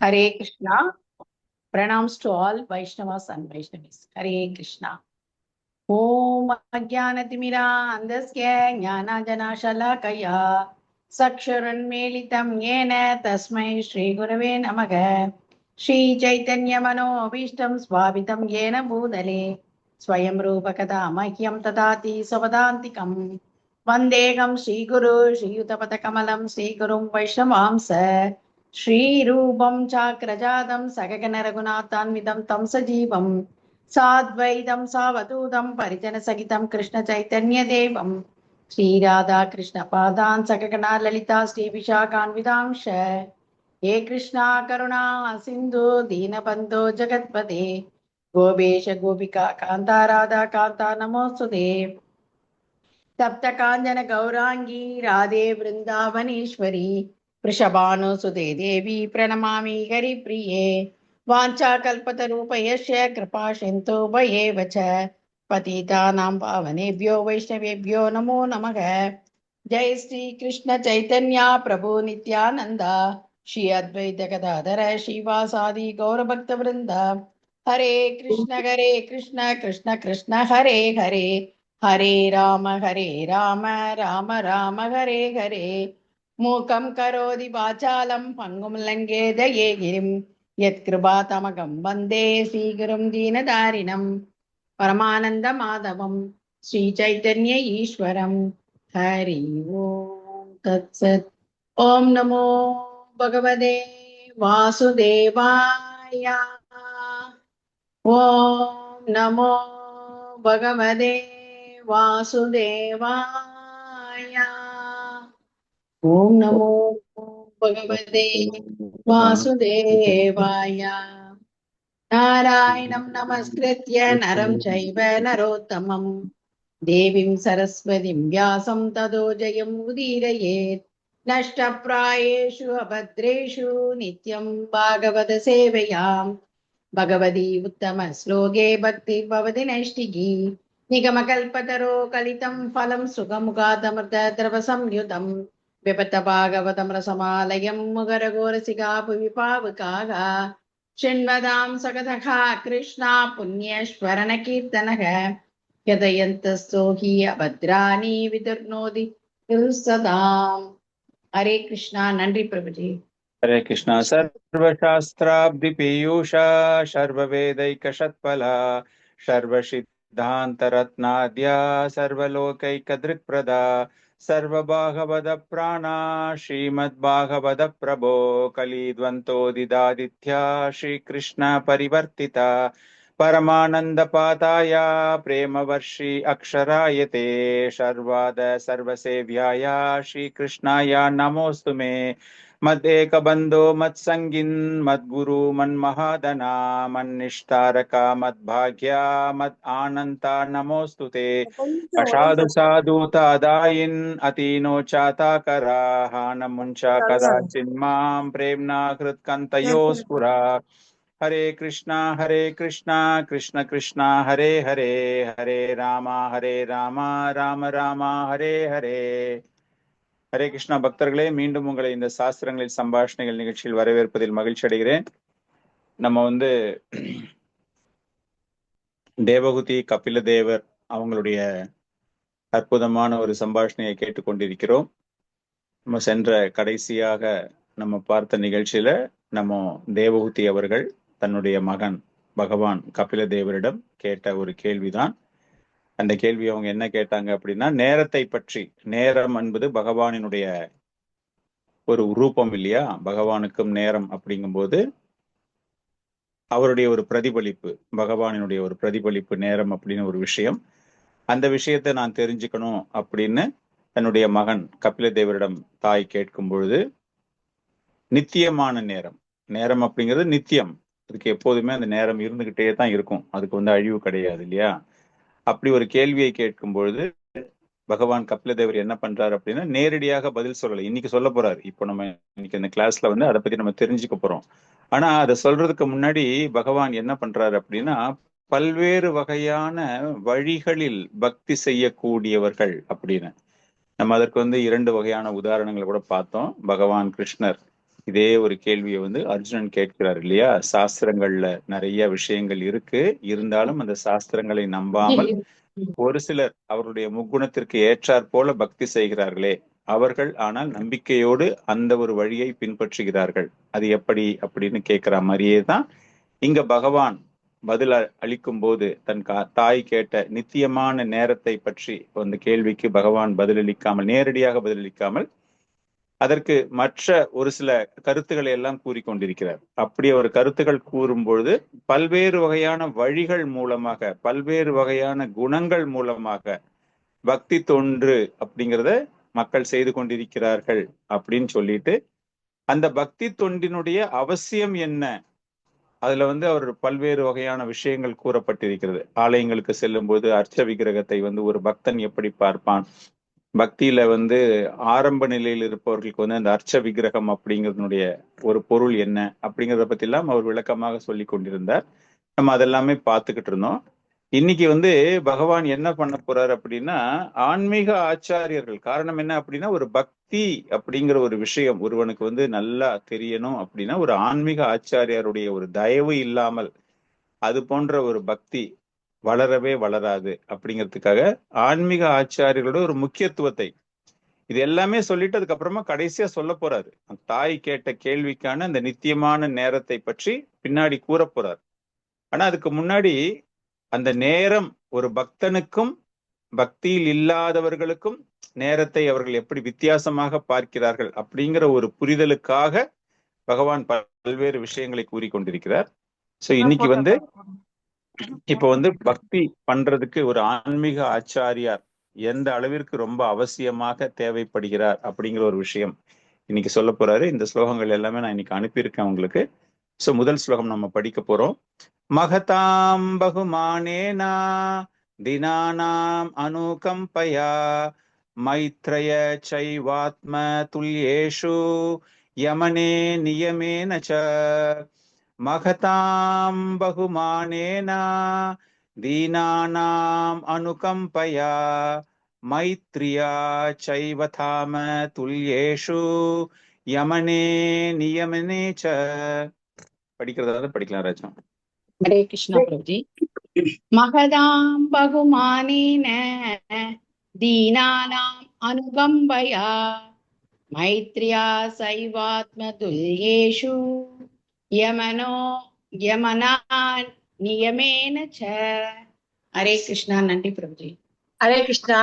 Hare Krishna. Pranams to all Vaishnavas and Vaishnavis. Hare Krishna. Om Ajnanatimira Andasya Jnana Shalakaya Saksharan Melitam Yena Tasmai Shri Gurave Namaha Shri Chaitanya Mano Abhishtam Swavitam Yena Bhudale Swayam Rupakada Mahyam Tadati Savadantikam Vandegam Shri Guru Shri Yutapata Kamalam Shri Gurum Vaishnavamsa Shri Rupam Chakrajadam Sagagana Raghunathanvidam Tam Sajivam साद्वैतं सावधूतं परिजनसहितं कृष्णचैतन्यदेवं श्रीराधाकृष्णपादान् सकगणा Lalita श्रीविशाखान्वितांश हे कृष्णा करुणा सिन्धु दीनबन्धो जगत्पते गोपेश गोपिका कान्ता राधा कान्ता नमोऽस्तुते तप्तकाञ्चन गौराङ्गी राधे वृन्दावनेश्वरी वृषभानुसुते देवी प्रणमामि हरिप्रिये वाञ्छाकल्पतरूपयस्य कृपा सिन्धु भयेव च पतितानां पावनेभ्यो वैष्णवेभ्यो नमो नमः जय श्री कृष्ण चैतन्य प्रभु नित्यानंद श्री अद्वैत गदाधर श्रीवासादि गौरभक्तवृंद हरे कृष्ण कृष्ण कृष्ण हरे हरे हरे राम राम राम हरे हरे मूकं करोति वाचालं पङ्गुं लङ्घयते गिरिं यत्कृपातमकं वन्दे श्रीगुरुं दीनदारिणं परमानन्दमाधवं श्रीचैतन्य ईश्वरम् हरि ओम तत्सत्। ओम नमो भगवते वासुदेवाय। ओम नमो भगवते वासुदेवाय। ओम नमो भगवते वासुदेवाय। नारायणं नमस्कृत्य नरं चैव नरोत्तमम् देवीं सरस्वतीं व्यासं ततो जयमुदीरयेत् नष्टप्रायेषु अभद्रेषु नित्यं भागवत सेवयां भगवती उत्तमश्लोके भक्तिर्भवति नैष्टिकी निगमकल्पतरो कलितं फलं सुखमुखादमृतद्रवसंयुतं पिबत भागवतं रसमालयं मुगरघोरसिका भुवि पावकाः शृण्वतां सकथः कृष्णा पुण्यश्वरणकीर्तनः यदयन्तस्तो हि अभद्राणि विदुर्नोति सदाम्। हरे कृष्णा नंरी प्रभुजी। हरे कृष्णा। सर्वशास्त्राब्धिपीयूषा सर्ववेदैकषत्फला सर्वसिद्धान्तरत्नाद्या सर्वलोकैकदृक्प्रदा सर्वभागवतप्राणा श्रीमद्भागवतप्रभो कलिद्वन्द्वोदितादित्या श्रीकृष्ण परिवर्तिता परमानन्दपाताय प्रेमवर्षि अक्षरायते शर्वाद सर्वसेव्याय श्रीकृष्णाय नमोऽस्तु मे मदेकबन्धो मत्सङ्गिन् मद्गुरु मन्महादना मन्निष्ठारका मद्भाग्या मद् आनन्ता नमोऽस्तु ते असाधु साधुतादायिन् अतीनो चाताकराः नमुञ्चा कदाचिन्मां प्रेम्णा हृत्कन्तयो स्फुरा हरे कृष्णा कृष्ण कृष्ण हरे हरे हरे राम राम राम हरे हरे ஹரே கிருஷ்ணா. பக்தர்களே, மீண்டும் உங்களை இந்த சாஸ்திரங்களில் சம்பாஷணைகள் நிகழ்ச்சியில் வரவேற்பதில் மகிழ்ச்சி அடைகிறேன். நம்ம தேவகுதி கபில தேவர் அவங்களுடைய அற்புதமான ஒரு சம்பாஷணையை கேட்டுக்கொண்டிருக்கிறோம். நம்ம சென்ற கடைசியாக நம்ம பார்த்த நிகழ்ச்சியில நம்ம தேவகுதி அவர்கள் தன்னுடைய மகன் பகவான் கபில தேவரிடம் கேட்ட ஒரு கேள்விதான். அந்த கேள்வி அவங்க என்ன கேட்டாங்க அப்படின்னா, நேரத்தை பற்றி. நேரம் என்பது பகவானினுடைய ஒரு ரூபம் இல்லையா? பகவானுக்கும் நேரம் அப்படிங்கும்போது அவருடைய ஒரு பிரதிபலிப்பு, பகவானினுடைய ஒரு பிரதிபலிப்பு நேரம் அப்படின்னு ஒரு விஷயம். அந்த விஷயத்தை நான் தெரிஞ்சுக்கணும் அப்படின்னு தன்னுடைய மகன் கபில தேவரிடம் தாய் கேட்கும் பொழுது, நித்தியமான நேரம், நேரம் அப்படிங்கிறது நித்தியம், அதுக்கு எப்போதுமே அந்த நேரம் இருந்துகிட்டே தான் இருக்கும், அதுக்கு அழிவு கிடையாது இல்லையா? அப்படி ஒரு கேள்வியை கேட்கும் பொழுது பகவான் கபில தேவர் என்ன பண்றாரு அப்படின்னா, நேரடியாக பதில் சொல்லலை. இன்னைக்கு சொல்ல போறாரு. இப்போ நம்ம இன்னைக்கு இந்த கிளாஸ்ல அதை பத்தி நம்ம தெரிஞ்சுக்க போறோம். ஆனா அதை சொல்றதுக்கு முன்னாடி பகவான் என்ன பண்றாரு அப்படின்னா, பல்வேறு வகையான வழிகளில் பக்தி செய்யக்கூடியவர்கள் அப்படின்னு நம்ம அதற்கு 2 வகையான உதாரணங்களை கூட பார்த்தோம். பகவான் கிருஷ்ணர் இதே ஒரு கேள்வியை வந்து அர்ஜுனன் கேட்கிறார் இல்லையா? சாஸ்திரங்கள்ல நிறைய விஷயங்கள் இருக்கு, இருந்தாலும் அந்த சாஸ்திரங்களை நம்பாமல் ஒரு சிலர் அவருடைய முக்குணத்திற்கு ஏற்றாற் போல பக்தி செய்கிறார்களே, அவர்கள் ஆனால் நம்பிக்கையோடு அந்த ஒரு வழியை பின்பற்றுகிறார்கள். அது எப்படி அப்படின்னு கேட்கிற மாதிரியே தான் இங்க பகவான் பதில் அளிக்கும் போது தன் தாய் கேட்ட நித்தியமான நேரத்தை பற்றி அந்த கேள்விக்கு பகவான் பதிலளிக்காமல், நேரடியாக பதிலளிக்காமல், அதற்கு மற்ற ஒரு சில கருத்துக்களை எல்லாம் கூறிக்கொண்டிருக்கிறார். அப்படி அவர் கருத்துக்கள் கூறும் பொழுது பல்வேறு வகையான வழிகள் மூலமாக, பல்வேறு வகையான குணங்கள் மூலமாக பக்தி தொன்று அப்படிங்கிறத மக்கள் செய்து கொண்டிருக்கிறார்கள் அப்படின்னு சொல்லிட்டு, அந்த பக்தி தொண்டினுடைய அவசியம் என்ன, அதுல வந்து அவர் பல்வேறு வகையான விஷயங்கள் கூறப்பட்டிருக்கிறது. ஆலயங்களுக்கு செல்லும் போது அர்ச்ச விக்கிரகத்தை வந்து ஒரு பக்தன் எப்படி பார்ப்பான், பக்தியில வந்து ஆரம்ப நிலையில் இருப்பவர்களுக்கு வந்து அந்த அர்ச்ச விக்கிரகம் அப்படிங்கிறதுனுடைய ஒரு பொருள் என்ன அப்படிங்கிறத பத்தி எல்லாம் அவர் விளக்கமாக சொல்லி கொண்டிருந்தார். நம்ம அதெல்லாமே பார்த்துக்கிட்டு இருந்தோம். இன்னைக்கு வந்து பகவான் என்ன பண்ண போறாரு அப்படின்னா, ஆன்மீக ஆச்சாரியர்கள், காரணம் என்ன அப்படின்னா, ஒரு பக்தி அப்படிங்கிற ஒரு விஷயம் ஒருவனுக்கு வந்து நல்லா தெரியணும் அப்படின்னா, ஒரு ஆன்மீக ஆச்சாரியாருடைய ஒரு தயவு இல்லாமல் அது போன்ற ஒரு பக்தி வளரவே வளராது. அப்படிங்கிறதுக்காக ஆன்மீக ஆச்சாரியர்களோட ஒரு முக்கியத்துவத்தை இது எல்லாமே சொல்லிட்டு அதுக்கப்புறமா கடைசியா சொல்ல போறாரு. தாய் கேட்ட கேள்விக்கான அந்த நித்தியமான நேரத்தை பற்றி பின்னாடி கூற போறார். ஆனா அதுக்கு முன்னாடி அந்த நேரம் ஒரு பக்தனுக்கும் பக்தியில் இல்லாதவர்களுக்கும் நேரத்தை அவர்கள் எப்படி வித்தியாசமாக பார்க்கிறார்கள் அப்படிங்கிற ஒரு புரிதலுக்காக பகவான் பல்வேறு விஷயங்களை கூறிக்கொண்டிருக்கிறார். சோ இன்னைக்கு வந்து இப்ப வந்து பக்தி பண்றதுக்கு ஒரு ஆன்மீக ஆச்சாரியார் எந்த அளவிற்கு ரொம்ப அவசியமாக தேவைப்படுகிறார் அப்படிங்கிற ஒரு விஷயம் இன்னைக்கு சொல்ல போறாரு. இந்த ஸ்லோகங்கள் எல்லாமே நான் இன்னைக்கு அனுப்பியிருக்கேன் உங்களுக்கு. சோ முதல் ஸ்லோகம் நம்ம படிக்க போறோம். மகதாம் பகுமானேனா தினானாம் அனுகம்பயா மைத்ரய சைவாத்ம துல்யேஷு யமனே நியமேன ச. மகதாம் பகுமானேனா தீனானாம் அனுகம்பயா மைத்ரியா சைவதாம துல்யேஷு யமனே நியமனே ச. படிக்கிறதா படிக்கலாம் ராஜா. ஹரே கிருஷ்ணா பிரபுஜி. மகதாம் பகுமானேன தீனானாம் அனுகம்பயா மைத்ரியா சைவாத்ம துல்யேஷு யமனோ யமனா நியமேன ச. ஹரே கிருஷ்ணா. நன்றி பிரபுஜி. ஹரே கிருஷ்ணா.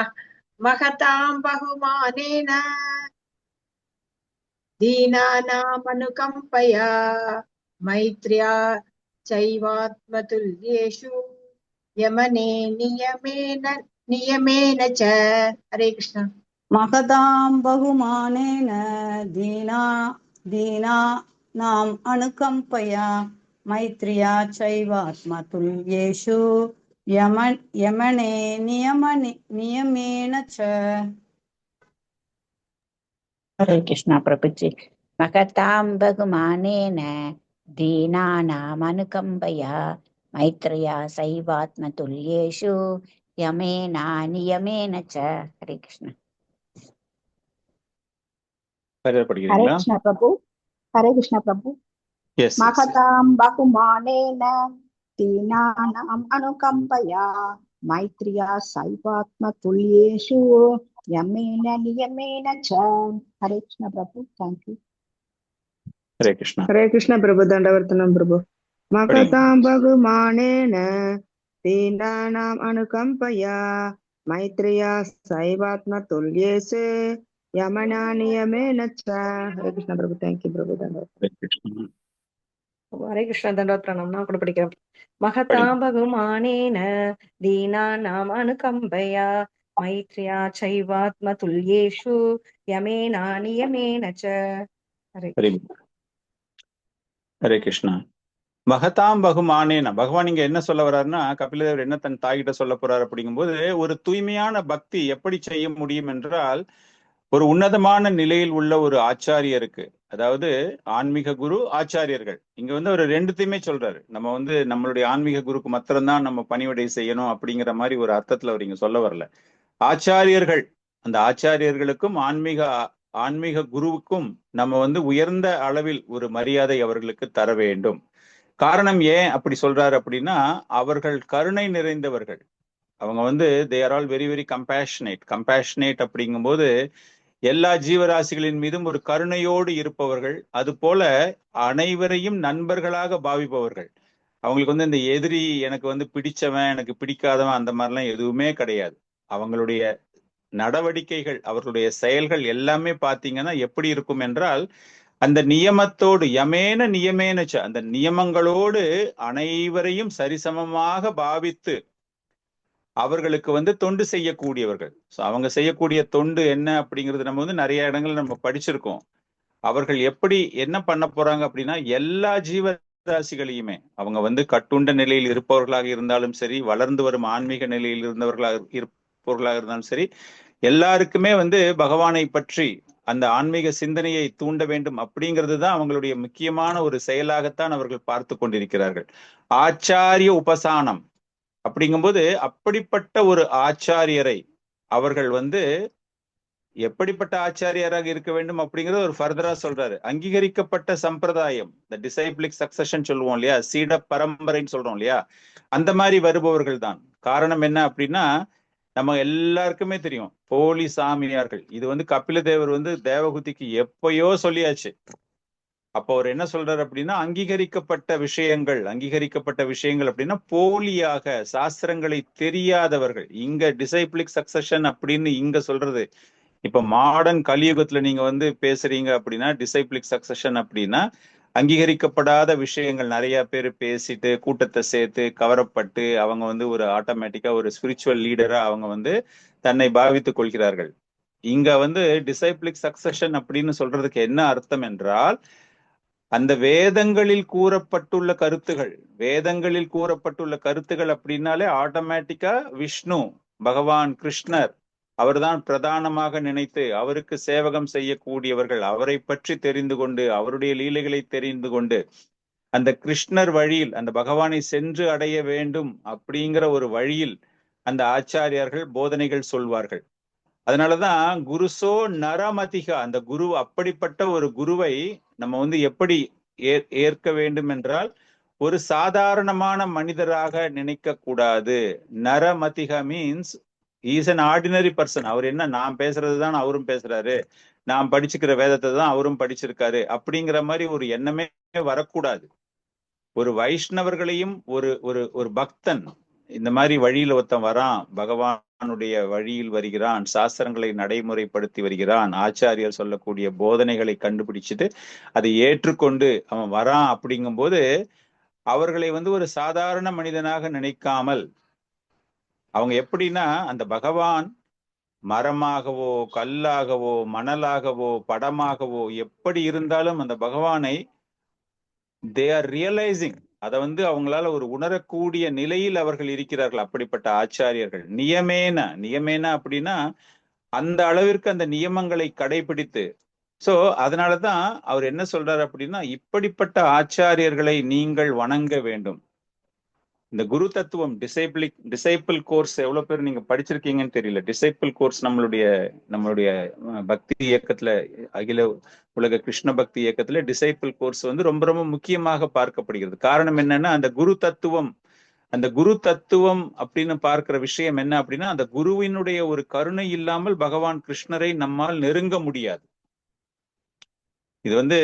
மகதாம் பகுமானேன தீனானாம் அனுகம்பயா மைத்ரியா சைவாத்மதுல்யேஷு யமனே நியமேன ச. ஹரே கிருஷ்ணா. மகதாம் பகுமானேன தீனானாம் அனுகம்பயா மைத்ரியா சைவாத்மதுல்யேஷு யமனே நியமேன ச. ஹரே கிருஷ்ணா பிரபுஜி. மகதாம் பகுமானேன தீனானாம் அனுகம்பயா மைத்ரியா சைவாத்ம துல்யேஷு யமேனா நியமேன ச. ஹரே கிருஷ்ணா. ஹரே கிருஷ்ணா பிரபு. ஹரே கிருஷ்ணா பிரபு. மகதாம் பகுமானேன தீனானாம் அனுகம்பயா மைத்ரியா சைவாத்ம துல்யேஷு யமேன நியமேன ச. ஹரே கிருஷ்ணா பிரபு. தேங்க்யூ. ஹரே கிருஷ்ணா. ஹரே கிருஷ்ண பிரபு. தண்டவர்த்தனம் பிரபு. மகதாம் பகுமானேன தீனானாம் அனுகம்பயா மைத்ரியா சைவாத்ம துல்யேஷு யமனா நியமேன ச. ஹரே கிருஷ்ண பிரபு. தேங்க்யூ பிரபு. தண்டவர்த்தனம். ஹரே கிருஷ்ணா. தண்டவர்த்தனம். நான் கூட படிக்கிறேன். மகதாம் பகுமானேன தீனானாம் அனுகம்பயா மைத்ரியா சைவாத்ம துல்யேஷு யமேனா நியமேன ச. ஹரே கிருஷ்ணா. மகதாம் பகுமானேன, பகவான் இங்க என்ன சொல்ல வர்றாருன்னா, கபிலதேவர் என்ன தன் தாய்கிட்ட சொல்ல போறாரு அப்படிங்கும்போது, ஒரு தூய்மையான பக்தி எப்படி செய்ய முடியும் என்றால், ஒரு உன்னதமான நிலையில் உள்ள ஒரு ஆச்சாரியருக்கு, அதாவது ஆன்மீக குரு ஆச்சாரியர்கள், இங்க வந்து அவர் ரெண்டுத்தையுமே சொல்றாரு. நம்ம வந்து நம்மளுடைய ஆன்மீக குருக்கு மாத்திரம்தான் நம்ம பணிவிடை செய்யணும் அப்படிங்கிற மாதிரி ஒரு அர்த்தத்துல அவர் இங்க சொல்ல வரல. ஆச்சாரியர்கள், அந்த ஆச்சாரியர்களுக்கும் ஆன்மீக ஆன்மீக குருவுக்கும் நம்ம வந்து உயர்ந்த அளவில் ஒரு மரியாதை அவர்களுக்கு தர வேண்டும். காரணம் ஏன் அப்படி சொல்றாரு அப்படின்னா, அவர்கள் கருணை நிறைந்தவர்கள். அவங்க வந்து they are all very very compassionate அப்படிங்கும்போது எல்லா ஜீவராசிகளின் மீதும் ஒரு கருணையோடு இருப்பவர்கள், அது போல அனைவரையும் நண்பர்களாக பாவிப்பவர்கள். அவங்களுக்கு வந்து இந்த எதிரி, எனக்கு வந்து பிடிச்சவன் எனக்கு பிடிக்காதவன் அந்த மாதிரிலாம் எதுவுமே கிடையாது. அவங்களுடைய நடவடிக்கைகள், அவர்களுடைய செயல்கள் எல்லாமே பாத்தீங்கன்னா எப்படி இருக்கும் என்றால், அந்த நியமத்தோடு நியமேனச்ச அந்த நியமங்களோடு அனைவரையும் சரிசமமாக பாவித்து அவர்களுக்கு வந்து தொண்டு செய்யக்கூடியவர்கள். அவங்க செய்யக்கூடிய தொண்டு என்ன அப்படிங்கிறது நம்ம வந்து நிறைய இடங்கள் நம்ம படிச்சிருக்கோம். அவர்கள் எப்படி என்ன பண்ண போறாங்க அப்படின்னா, எல்லா ஜீவராசிகளையுமே அவங்க வந்து கட்டுண்ட நிலையில் இருப்பவர்களாக இருந்தாலும் சரி, வளர்ந்து வரும் ஆன்மீக நிலையில் இருப்பவர்களாக இருந்தாலும் சரி, எல்லாருக்குமே வந்து பகவானை பற்றி அந்த ஆன்மீக சிந்தனையை தூண்ட வேண்டும் அப்படிங்கிறது தான் அவங்களுடைய முக்கியமான ஒரு செயலாகத்தான் அவர்கள் பார்த்து கொண்டிருக்கிறார்கள். ஆச்சாரிய உபசானம் அப்படிங்கும்போது அப்படிப்பட்ட ஒரு ஆச்சாரியரை அவர்கள் வந்து எப்படிப்பட்ட ஆச்சாரியராக இருக்க வேண்டும் அப்படிங்கறது ஒரு ஃபர்தரா சொல்றாரு. அங்கீகரிக்கப்பட்ட சம்பிரதாயம், இந்த டிசைபிளிக் சக்சஷன் சொல்லுவோம் இல்லையா, சீட பரம்பரைன்னு சொல்றோம் இல்லையா, அந்த மாதிரி வருபவர்கள் தான். காரணம் என்ன அப்படின்னா, நம்ம எல்லாருக்குமே தெரியும் போலி சாமியார்கள். இது வந்து கபில தேவர் வந்து தேவகுதிக்கு எப்பயோ சொல்லியாச்சு. அப்போ அவர் என்ன சொல்றாரு அப்படின்னா, அங்கீகரிக்கப்பட்ட விஷயங்கள் அப்படின்னா போலியாக சாஸ்திரங்களை தெரியாதவர்கள். இங்க டிசைபிளிக் சக்சஷன் அப்படின்னு இங்க சொல்றது, இப்ப மாடர்ன் கலியுகத்துல நீங்க வந்து பேசுறீங்க அப்படின்னா டிசைபிளிக் சக்சஷன் அப்படின்னா அங்கீகரிக்கப்படாத விஷயங்கள் நிறைய பேர் பேசிட்டு கூட்டத்தை சேர்த்து கவரப்பட்டு அவங்க வந்து ஒரு ஆட்டோமேட்டிக்கா ஒரு ஸ்பிரிச்சுவல் லீடரா அவங்க வந்து தன்னை பாவித்துக் கொள்கிறார்கள். இங்க வந்து டிசைபிளிக் சக்சஷன் அப்படின்னு சொல்றதுக்கு என்ன அர்த்தம் என்றால், அந்த வேதங்களில் கூறப்பட்டுள்ள கருத்துகள் அப்படின்னாலே ஆட்டோமேட்டிக்கா விஷ்ணு பகவான் கிருஷ்ணர் அவர்தான் பிரதானமாக நினைத்து அவருக்கு சேவகம் செய்யக்கூடியவர்கள். அவரை பற்றி தெரிந்து கொண்டு அவருடைய லீலைகளை தெரிந்து கொண்டு அந்த கிருஷ்ணர் வழியில் அந்த பகவானை சென்று அடைய வேண்டும் அப்படிங்கிற ஒரு வழியில் அந்த ஆச்சாரியார்கள் போதனைகள் சொல்வார்கள். அதனாலதான் குருசோ நரமதிகா, அந்த குரு, அப்படிப்பட்ட ஒரு குருவை நம்ம வந்து எப்படி ஏற்க வேண்டும் என்றால் ஒரு சாதாரணமான மனிதராக நினைக்க கூடாது. நரமதிகா means is an ordinary person. அவர் என்ன, நான் பேசுறதுதான் அவரும் பேசுறாரு, நான் படிச்சுக்கிற வேதத்தை தான் அவரும் படிச்சிருக்காரு அப்படிங்கிற மாதிரி ஒரு எண்ணமே வரக்கூடாது. ஒரு வைஷ்ணவர்களையும் ஒரு பக்தன் இந்த மாதிரி வழியில ஒருத்தன் வரான், பகவானுடைய வழியில் வருகிறான், சாஸ்திரங்களை நடைமுறைப்படுத்தி வருகிறான், ஆச்சாரியர் சொல்லக்கூடிய போதனைகளை கண்டுபிடிச்சிட்டு அதை ஏற்றுக்கொண்டு அவன் வரான் அப்படிங்கும்போது அவர்களை வந்து ஒரு சாதாரண மனிதனாக நினைக்காமல், அவங்க எப்படின்னா அந்த பகவான் மரமாகவோ கல்லாகவோ மணலாகவோ படமாகவோ எப்படி இருந்தாலும் அந்த பகவானை தே ஆர் ரியலைசிங், அதை வந்து அவங்களால ஒரு உணரக்கூடிய நிலையில் அவர்கள் இருக்கிறார்கள். அப்படிப்பட்ட ஆச்சாரியர்கள் நியமேன அப்படின்னா அந்த அளவிற்கு அந்த நியமங்களை கடைபிடித்து. சோ அதனாலதான் அவர் என்ன சொல்றாரு அப்படின்னா, இப்படிப்பட்ட ஆச்சாரியர்களை நீங்கள் வணங்க வேண்டும். இந்த குரு தத்துவம் டிசைபிள் கோர்ஸ் எவ்வளவு பேர் நீங்க படிச்சிருக்கீங்கன்னு தெரியல. டிசைபிள் கோர்ஸ் நம்மளுடைய பக்தி இயக்கத்துல, அகில உலக கிருஷ்ண பக்தி இயக்கத்துல டிசைபிள் கோர்ஸ் வந்து ரொம்ப ரொம்ப முக்கியமாக பார்க்கப்படுகிறது. காரணம் என்னன்னா, அந்த குரு தத்துவம் அப்படின்னு பார்க்கிற விஷயம் என்ன அப்படின்னா, அந்த குருவினுடைய ஒரு கருணை இல்லாமல் பகவான் கிருஷ்ணரை நம்மால் நெருங்க முடியாது. இது வந்து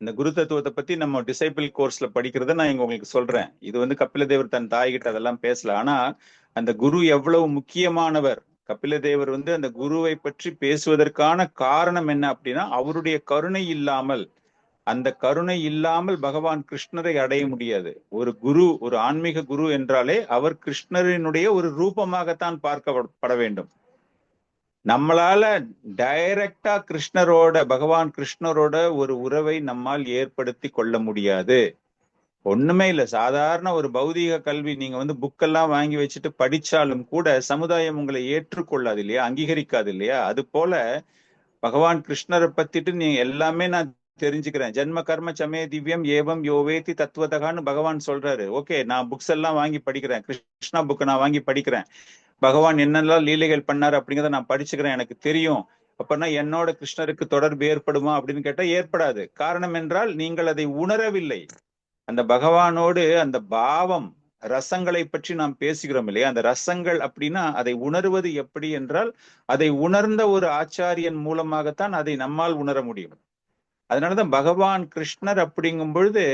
இந்த குரு தத்துவத்தை பத்தி நம்ம டிசைபிள் கோர்ஸ்ல படிக்கிறத நான் இங்க உங்களுக்கு சொல்றேன். இது வந்து கபிலதேவர் தன் தாய்கிட்ட அதெல்லாம் பேசல. ஆனா அந்த குரு எவ்வளவு முக்கியமானவர். கபிலதேவர் வந்து அந்த குருவை பற்றி பேசுவதற்கான காரணம் என்ன அப்படின்னா, அவருடைய கருணை இல்லாமல் பகவான் கிருஷ்ணரை அடைய முடியாது. ஒரு குரு, ஒரு ஆன்மீக குரு என்றாலே அவர் கிருஷ்ணரினுடைய ஒரு ரூபமாகத்தான் பார்க்கப்பட வேண்டும். நம்மளால டைரக்டா பகவான் கிருஷ்ணரோட ஒரு உறவை நம்மால் ஏற்படுத்தி கொள்ள முடியாது. ஒண்ணுமே இல்லை, சாதாரண ஒரு பௌதீக கல்வி நீங்க வந்து புக்கெல்லாம் வாங்கி வச்சுட்டு படிச்சாலும் கூட சமுதாயம் உங்களை ஏற்றுக்கொள்ளாது இல்லையா, அங்கீகரிக்காது இல்லையா. அது போல பகவான் கிருஷ்ணரை பத்திட்டு நீங்க எல்லாமே நான் தெரிஞ்சுக்கிறேன். ஜென்ம கர்ம சமே திவ்யம் ஏவம் யோவேதி தத்துவதகான்னு பகவான் சொல்றாரு. ஓகே, நான் புக்ஸ் எல்லாம் வாங்கி படிக்கிறேன், கிருஷ்ணா புக் நான் வாங்கி படிக்கிறேன், பகவான் என்னெல்லாம் லீலைகள் பண்ணாரு அப்படிங்கிறத நான் படிச்சுக்கிறேன், எனக்கு தெரியும். அப்பனா என்னோட கிருஷ்ணருக்கு தொடர்பு ஏற்படுமா அப்படின்னு கேட்டா ஏற்படாது. காரணம் என்றால் நீங்கள் அதை உணரவில்லை. அந்த பகவானோடு அந்த பாவம் ரசங்களை பற்றி நாம் பேசுகிறோம் இல்லையா? அந்த ரசங்கள் அப்படின்னா அதை உணர்வது எப்படி என்றால் அதை உணர்ந்த ஒரு ஆச்சாரியன் மூலமாகத்தான் அதை நம்மால் உணர முடியும். அதனாலதான் பகவான் கிருஷ்ணர் அப்படிங்கும் பொழுது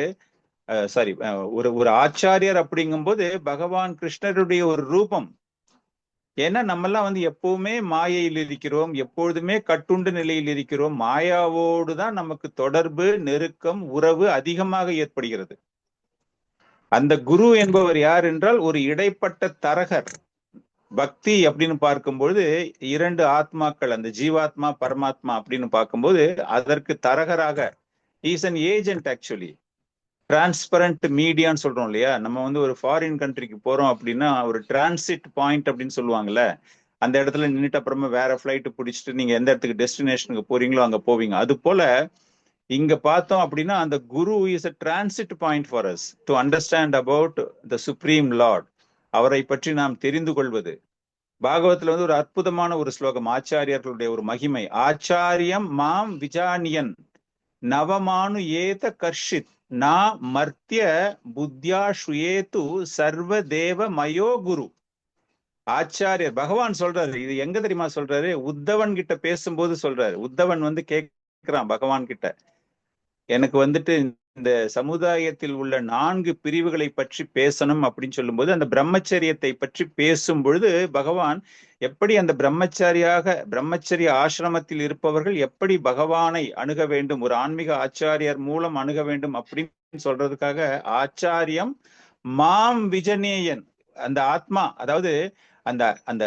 ஒரு ஆச்சாரியர் அப்படிங்கும் போது பகவான் கிருஷ்ணருடைய ஒரு ரூபம். ஏன்னா நம்மெல்லாம் எப்பவுமே மாயையில் இருக்கிறோம், எப்பொழுதுமே கட்டுண்டு நிலையில் இருக்கிறோம். மாயாவோடு தான் நமக்கு தொடர்பு, நெருக்கம், உறவு அதிகமாக ஏற்படுகிறது. அந்த குரு என்பவர் யார் என்றால் ஒரு இடைப்பட்ட தரகர். பக்தி அப்படின்னு பார்க்கும்போது இரண்டு ஆத்மாக்கள், அந்த ஜீவாத்மா பரமாத்மா அப்படின்னு பார்க்கும்போது அதற்கு தரகராக is an agent. Actually transparent மீடியான்னு சொல்றோம் இல்லையா? நம்ம ஒரு ஃபாரின் கண்ட்ரிக்கு போறோம் அப்படின்னா ஒரு டிரான்சிட் பாயிண்ட் அப்படின்னு சொல்லுவாங்கல்ல. அந்த இடத்துல நின்றுட்டு அப்புறமா வேற ஃபிளைட் பிடிச்சிட்டு நீங்க எந்த இடத்துக்கு டெஸ்டினேஷனுக்கு போறீங்களோ அங்க போவீங்க. அது போல இங்க பார்த்தோம் அப்படின்னா அந்த guru is a transit point for us to understand about the supreme lord. அவரை பற்றி நாம் தெரிந்து கொள்வது. பாகவத்துல ஒரு அற்புதமான ஒரு ஸ்லோகம், ஆச்சாரியர்களுடைய ஒரு மகிமை. ஆச்சாரியம் மாம் விஜானியன் நவமானு ஏத கர்ஷித் நா மர்த்திய புத்தியா ஸ்ருயேது சர்வ தேவ மயோ குரு. ஆச்சாரியர் பகவான் சொல்றாரு. இது எங்க தெரியுமா சொல்றாரு? உத்தவன் கிட்ட பேசும்போது சொல்றாரு. உத்தவன் கேட்கிறான் பகவான் கிட்ட, எனக்கு இந்த சமுதாயத்தில் உள்ள 4 பிரிவுகளை பற்றி பேசணும் அப்படின்னு சொல்லும்போது அந்த பிரம்மச்சரியத்தை பற்றி பேசும் பொழுது பகவான் எப்படி அந்த பிரம்மச்சரிய ஆசிரமத்தில் இருப்பவர்கள் எப்படி பகவானை அணுக வேண்டும், ஒரு ஆன்மீக ஆச்சாரியர் மூலம் அணுக வேண்டும் அப்படின்னு சொல்றதுக்காக ஆச்சாரியம் மாம் விஜனேயன், அந்த ஆத்மா, அதாவது அந்த அந்த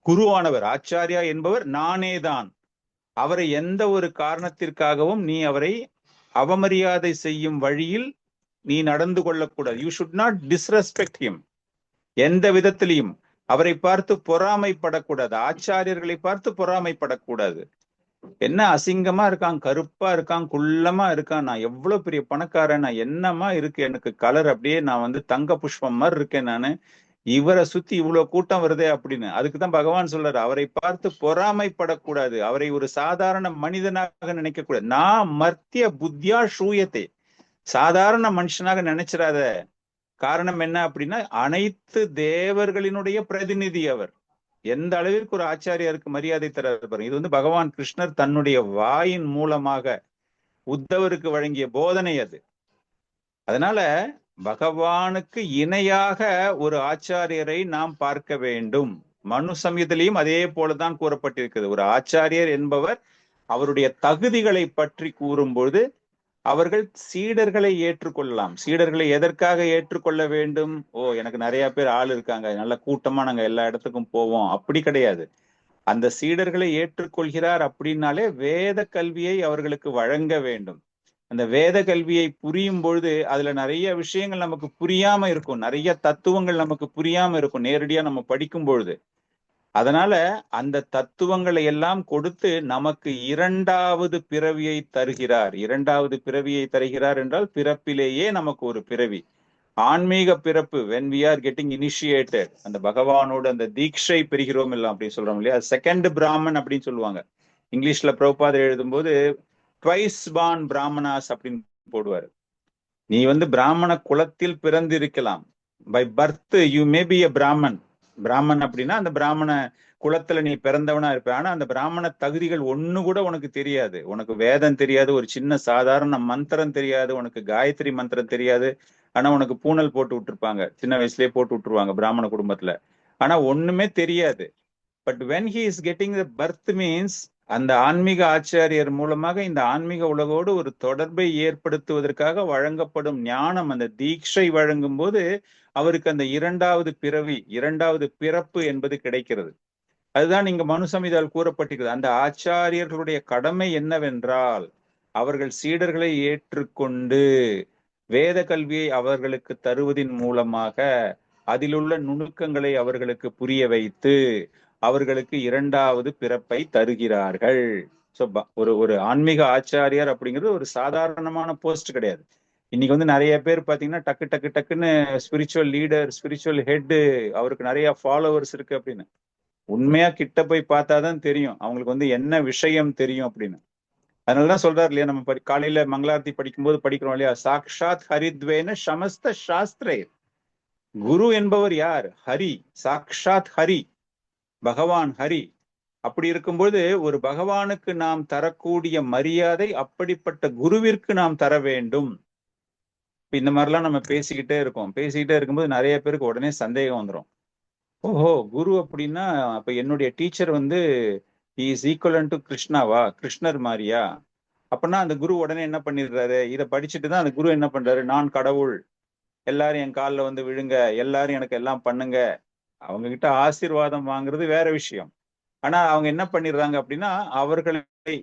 குருவானவர் ஆச்சாரியா என்பவர் நானேதான். அவரை எந்த ஒரு காரணத்திற்காகவும் நீ அவரை அவமரியாதை செய்யும் வழியில் நீ நடந்து கொள்ளக்கூடாது. You should not disrespect him. எந்த விதத்திலையும் அவரை பார்த்து பொறாமைப்படக்கூடாது. ஆச்சாரியர்களை பார்த்து பொறாமைப்படக்கூடாது. என்ன அசிங்கமா இருக்கான், கருப்பா இருக்கான், குள்ளமா இருக்கான், நான் எவ்வளவு பெரிய பணக்காரன், நான் என்னமா இருக்கு எனக்கு கலர், அப்படியே நான் தங்க புஷ்பம் மாதிரி இருக்கேன் நானு, இவரை சுத்தி இவ்வளவு கூட்டம் வருதே அப்படின்னு. அதுக்குதான் பகவான் சொல்றாரு, அவரை பார்த்து பொறாமைப்படக்கூடாது, அவரை ஒரு சாதாரண மனிதனாக நினைக்க கூடாது. நான் மர்த்திய புத்தியா சூயத்தை, சாதாரண மனுஷனாக நினைச்சிடாத. காரணம் என்ன அப்படின்னா அனைத்து தேவர்களினுடைய பிரதிநிதி அவர். எந்த அளவிற்கு ஒரு ஆச்சாரியாருக்கு மரியாதை தராரு பாருங்க. இது பகவான் கிருஷ்ணர் தன்னுடைய வாயின் மூலமாக உத்தவருக்கு வழங்கிய போதனை அது. அதனால பகவானுக்கு இணையாக ஒரு ஆச்சாரியரை நாம் பார்க்க வேண்டும். மனு சம்ஹிதையிலும் அதே போலதான் கூறப்பட்டிருக்கிறது. ஒரு ஆச்சாரியர் என்பவர் அவருடைய தகுதிகளை பற்றி கூறும்போது அவர்கள் சீடர்களை ஏற்றுக்கொள்ளலாம். சீடர்களை எதற்காக ஏற்றுக்கொள்ள வேண்டும்? எனக்கு நிறைய பேர் ஆள் இருக்காங்க, நல்ல கூட்டமா நாங்க எல்லா இடத்துக்கும் போவோம், அப்படி கிடையாது. அந்த சீடர்களை ஏற்றுக்கொள்கிறார் அப்படின்னாலே வேத கல்வியை அவர்களுக்கு வழங்க வேண்டும். அந்த வேத கல்வியை புரியும் பொழுது அதுல நிறைய விஷயங்கள் நமக்கு புரியாம இருக்கும், நிறைய தத்துவங்கள் நமக்கு புரியாம இருக்கும் நேரடியா நம்ம படிக்கும் பொழுது. அதனால அந்த தத்துவங்களை எல்லாம் கொடுத்து நமக்கு இரண்டாவது பிறவியை தருகிறார். இரண்டாவது பிறவியை தருகிறார் என்றால் பிறப்பிலேயே நமக்கு ஒரு பிறவி, ஆன்மீக பிறப்பு. when we are getting initiated, அந்த பகவானோடு அந்த தீட்சை பெறுகிறோம் எல்லாம் அப்படின்னு சொல்றோம் இல்லையா? செகண்ட் பிராமன் அப்படின்னு சொல்லுவாங்க. இங்கிலீஷ்ல பிரபுபாதர் எழுதும்போது ட்வைஸ் பார்ன் பிராமணாஸ் அப்படின்னு போடுவாரு. நீ பிராமண குலத்தில் பிறந்து இருக்கலாம், by birth you may be a Brahmin. Brahmin அப்படின்னா அந்த பிராமண குலத்துல நீ பிறந்தவனா இருப்ப. ஆனா அந்த பிராமண தகுதிகள் ஒண்ணு கூட உனக்கு தெரியாது. உனக்கு வேதம் தெரியாது, ஒரு சின்ன சாதாரண மந்திரம் தெரியாது, உனக்கு காயத்ரி மந்திரம் தெரியாது. ஆனா உனக்கு பூனல் போட்டு விட்டுருப்பாங்க, சின்ன வயசுலயே போட்டு விட்டுருவாங்க பிராமண குடும்பத்துல. ஆனா ஒண்ணுமே தெரியாது. But when he is getting the birth means அந்த ஆன்மீக ஆச்சாரியர் மூலமாக இந்த ஆன்மீக உலகோடு ஒரு தொடர்பை ஏற்படுத்துவதற்காக வழங்கப்படும் ஞானம், அந்த தீட்சை வழங்கும் போது அவருக்கு அந்த இரண்டாவது பிறவி, இரண்டாவது பிறப்பு என்பது கிடைக்கிறது. அதுதான் இங்க மனு சம்ஹிதையில் கூறப்பட்டிருக்கிறது. அந்த ஆச்சாரியர்களுடைய கடமை என்னவென்றால் அவர்கள் சீடர்களை ஏற்றுக்கொண்டு வேத கல்வியை அவர்களுக்கு தருவதின் மூலமாக அதிலுள்ள நுணுக்கங்களை அவர்களுக்கு புரிய வைத்து அவர்களுக்கு இரண்டாவது பிறப்பை தருகிறார்கள். ஸோ ஒரு ஆன்மீக ஆச்சாரியார் அப்படிங்கிறது ஒரு சாதாரணமான போஸ்ட் கிடையாது. இன்னைக்கு நிறைய பேர் பாத்தீங்கன்னா டக்குன்னு ஸ்பிரிச்சுவல் லீடர், ஸ்பிரிச்சுவல் ஹெட், அவருக்கு நிறைய ஃபாலோவர்ஸ் இருக்கு அப்படின்னு. உண்மையா கிட்ட போய் பார்த்தாதான் தெரியும் அவங்களுக்கு வந்து என்ன விஷயம் தெரியும் அப்படின்னு. அதனாலதான் சொல்றாரு இல்லையா, நம்ம காலையில மங்களாரத்தி படிக்கும்போது படிக்கிறோம் இல்லையா, சாக்ஷாத் ஹரித்வேன சமஸ்த சாஸ்திரே. குரு என்பவர் யார்? ஹரி, சாக்ஷாத் ஹரி, பகவான் ஹரி. அப்படி இருக்கும்போது ஒரு பகவானுக்கு நாம் தரக்கூடிய மரியாதை அப்படிப்பட்ட குருவிற்கு நாம் தர வேண்டும். இந்த மாதிரிலாம் நம்ம பேசிக்கிட்டே இருக்கும்போது நிறைய பேருக்கு உடனே சந்தேகம் வந்துடும். ஓஹோ, குரு அப்படின்னா அப்ப என்னுடைய டீச்சர் வந்து இஸ் ஈக்குவலன் டு கிருஷ்ணாவா, கிருஷ்ணர் மாதிரியா? அப்படின்னா அந்த குரு உடனே என்ன பண்ணிடுறாரு, இதை படிச்சுட்டு தான் அந்த குரு என்ன பண்றாரு, நான் கடவுள், எல்லாரும் என் காலில் வந்து விழுங்க, எல்லாரும் எனக்கு எல்லாம் பண்ணுங்க. அவங்க கிட்ட ஆசீர்வாதம் வாங்குறது வேற விஷயம். ஆனா அவங்க என்ன பண்ணிடுறாங்க அப்படின்னா அவர்களை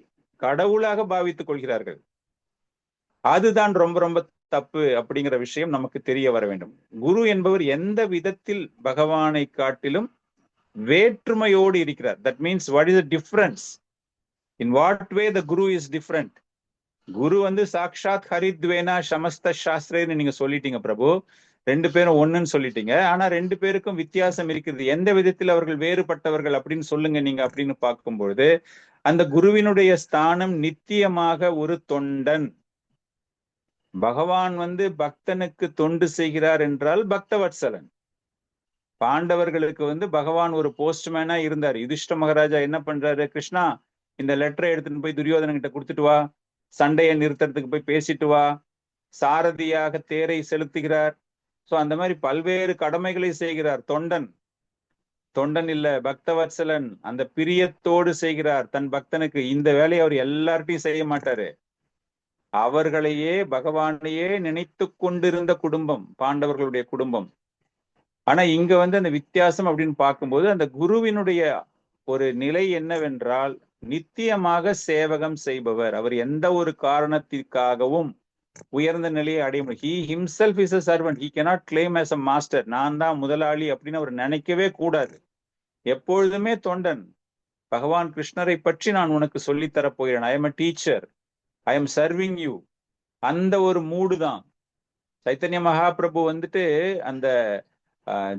கடவுளாக பாவித்துக் கொள்கிறார்கள். அதுதான் ரொம்ப ரொம்ப தப்பு அப்படிங்கிற விஷயம் நமக்கு தெரிய வர வேண்டும். குரு என்பவர் எந்த விதத்தில் பகவானை காட்டிலும் வேற்றுமையோடு இருக்கிறார். That means what is the difference, in what way the guru is different. குரு வந்து சாக்ஷாத் ஹரித்வேனா சமஸ்த சாஸ்திரேன்னு நீங்க சொல்லிட்டீங்க பிரபு, ரெண்டு பேரும் ஒண்ணுன்னு சொல்லிட்டீங்க. ஆனா ரெண்டு பேருக்கும் வித்தியாசம் இருக்கிறது. எந்த விதத்தில் அவர்கள் வேறுபட்டவர்கள் அப்படின்னு சொல்லுங்க நீங்க அப்படின்னு பார்க்கும்பொழுது, அந்த குருவினுடைய ஸ்தானம் நித்தியமாக ஒரு தொண்டன். பகவான் வந்து பக்தனுக்கு தொண்டு செய்கிறார் என்றால் பக்தவத்சலன். பாண்டவர்களுக்கு வந்து பகவான் ஒரு போஸ்ட்மேனா இருந்தார். யுதிஷ்ட மகாராஜா என்ன பண்றாரு, கிருஷ்ணா இந்த லெட்டரை எடுத்துட்டு போய் துரியோதனன் கிட்ட கொடுத்துட்டு வா, சண்டையை நிறுத்துறதுக்கு போய் பேசிட்டு வா. சாரதியாக தேரை செலுத்துகிறார். சோ அந்த மாதிரி பல்வேறு கடமைகளை செய்கிறார். தொண்டன் இல்ல, பக்தவத்சலன். அந்த பிரியத்தோடு செய்கிறார் தன் பக்தனுக்கு. இந்த வேலையை அவர் எல்லார்ட்டையும் செய்ய மாட்டாரு. அவர்களையே பகவானையே நினைத்து கொண்டிருந்த குடும்பம் பாண்டவர்களுடைய குடும்பம். ஆனா இங்க வந்து அந்த வித்தியாசம் அப்படின்னு பார்க்கும்போது அந்த குருவினுடைய ஒரு நிலை என்னவென்றால் நித்தியமாக சேவகம் செய்பவர். அவர் எந்த ஒரு காரணத்திற்காகவும் உயர்ந்த நிலையை அடைய முடியும். He himself is a servant. He cannot claim as a master. நான் தான் முதலாளி அப்படின்னு அவர் நினைக்கவே கூடாது. எப்பொழுதுமே தொண்டன். பகவான் கிருஷ்ணரை பற்றி நான் உனக்கு சொல்லித்தரப் போகிறேன். I am a teacher. I am serving you. அந்த ஒரு மூடு தான். சைத்தன்ய மகாபிரபு வந்துட்டு அந்த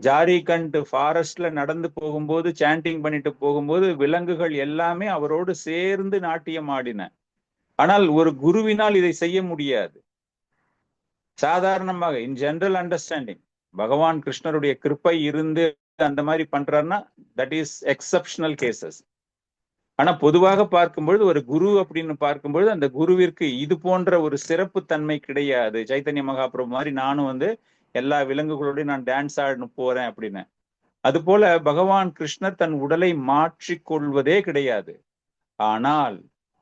ஜாரிகண்ட் ஃபாரஸ்ட்ல நடந்து போகும்போது சாண்டிங் பண்ணிட்டு போகும்போது விலங்குகள் எல்லாமே அவரோடு சேர்ந்து நாட்டியம் ஆடின. ஆனால் ஒரு குருவினால் இதை செய்ய முடியாது. சாதாரணமாக இன் ஜெனரல் அண்டர்ஸ்டாண்டிங் பகவான் கிருஷ்ணருடைய கிருப்பை இருந்து அந்த மாதிரி பண்றாருன்னா தட் இஸ் எக்ஸப்ஷனல் கேசஸ். ஆனா பொதுவாக பார்க்கும்பொழுது ஒரு குரு அப்படின்னு பார்க்கும்பொழுது அந்த குருவிற்கு இது போன்ற ஒரு சிறப்பு தன்மை கிடையாது. சைத்தன்ய மகாபிரபு மாதிரி நானும் வந்து எல்லா விலங்குகளோடையும் நான் டான்ஸ் ஆடணும் போறேன் அப்படின்னு. அது போல பகவான் கிருஷ்ணர் தன் உடலை மாற்றிக்கொள்வதே கிடையாது. ஆனால்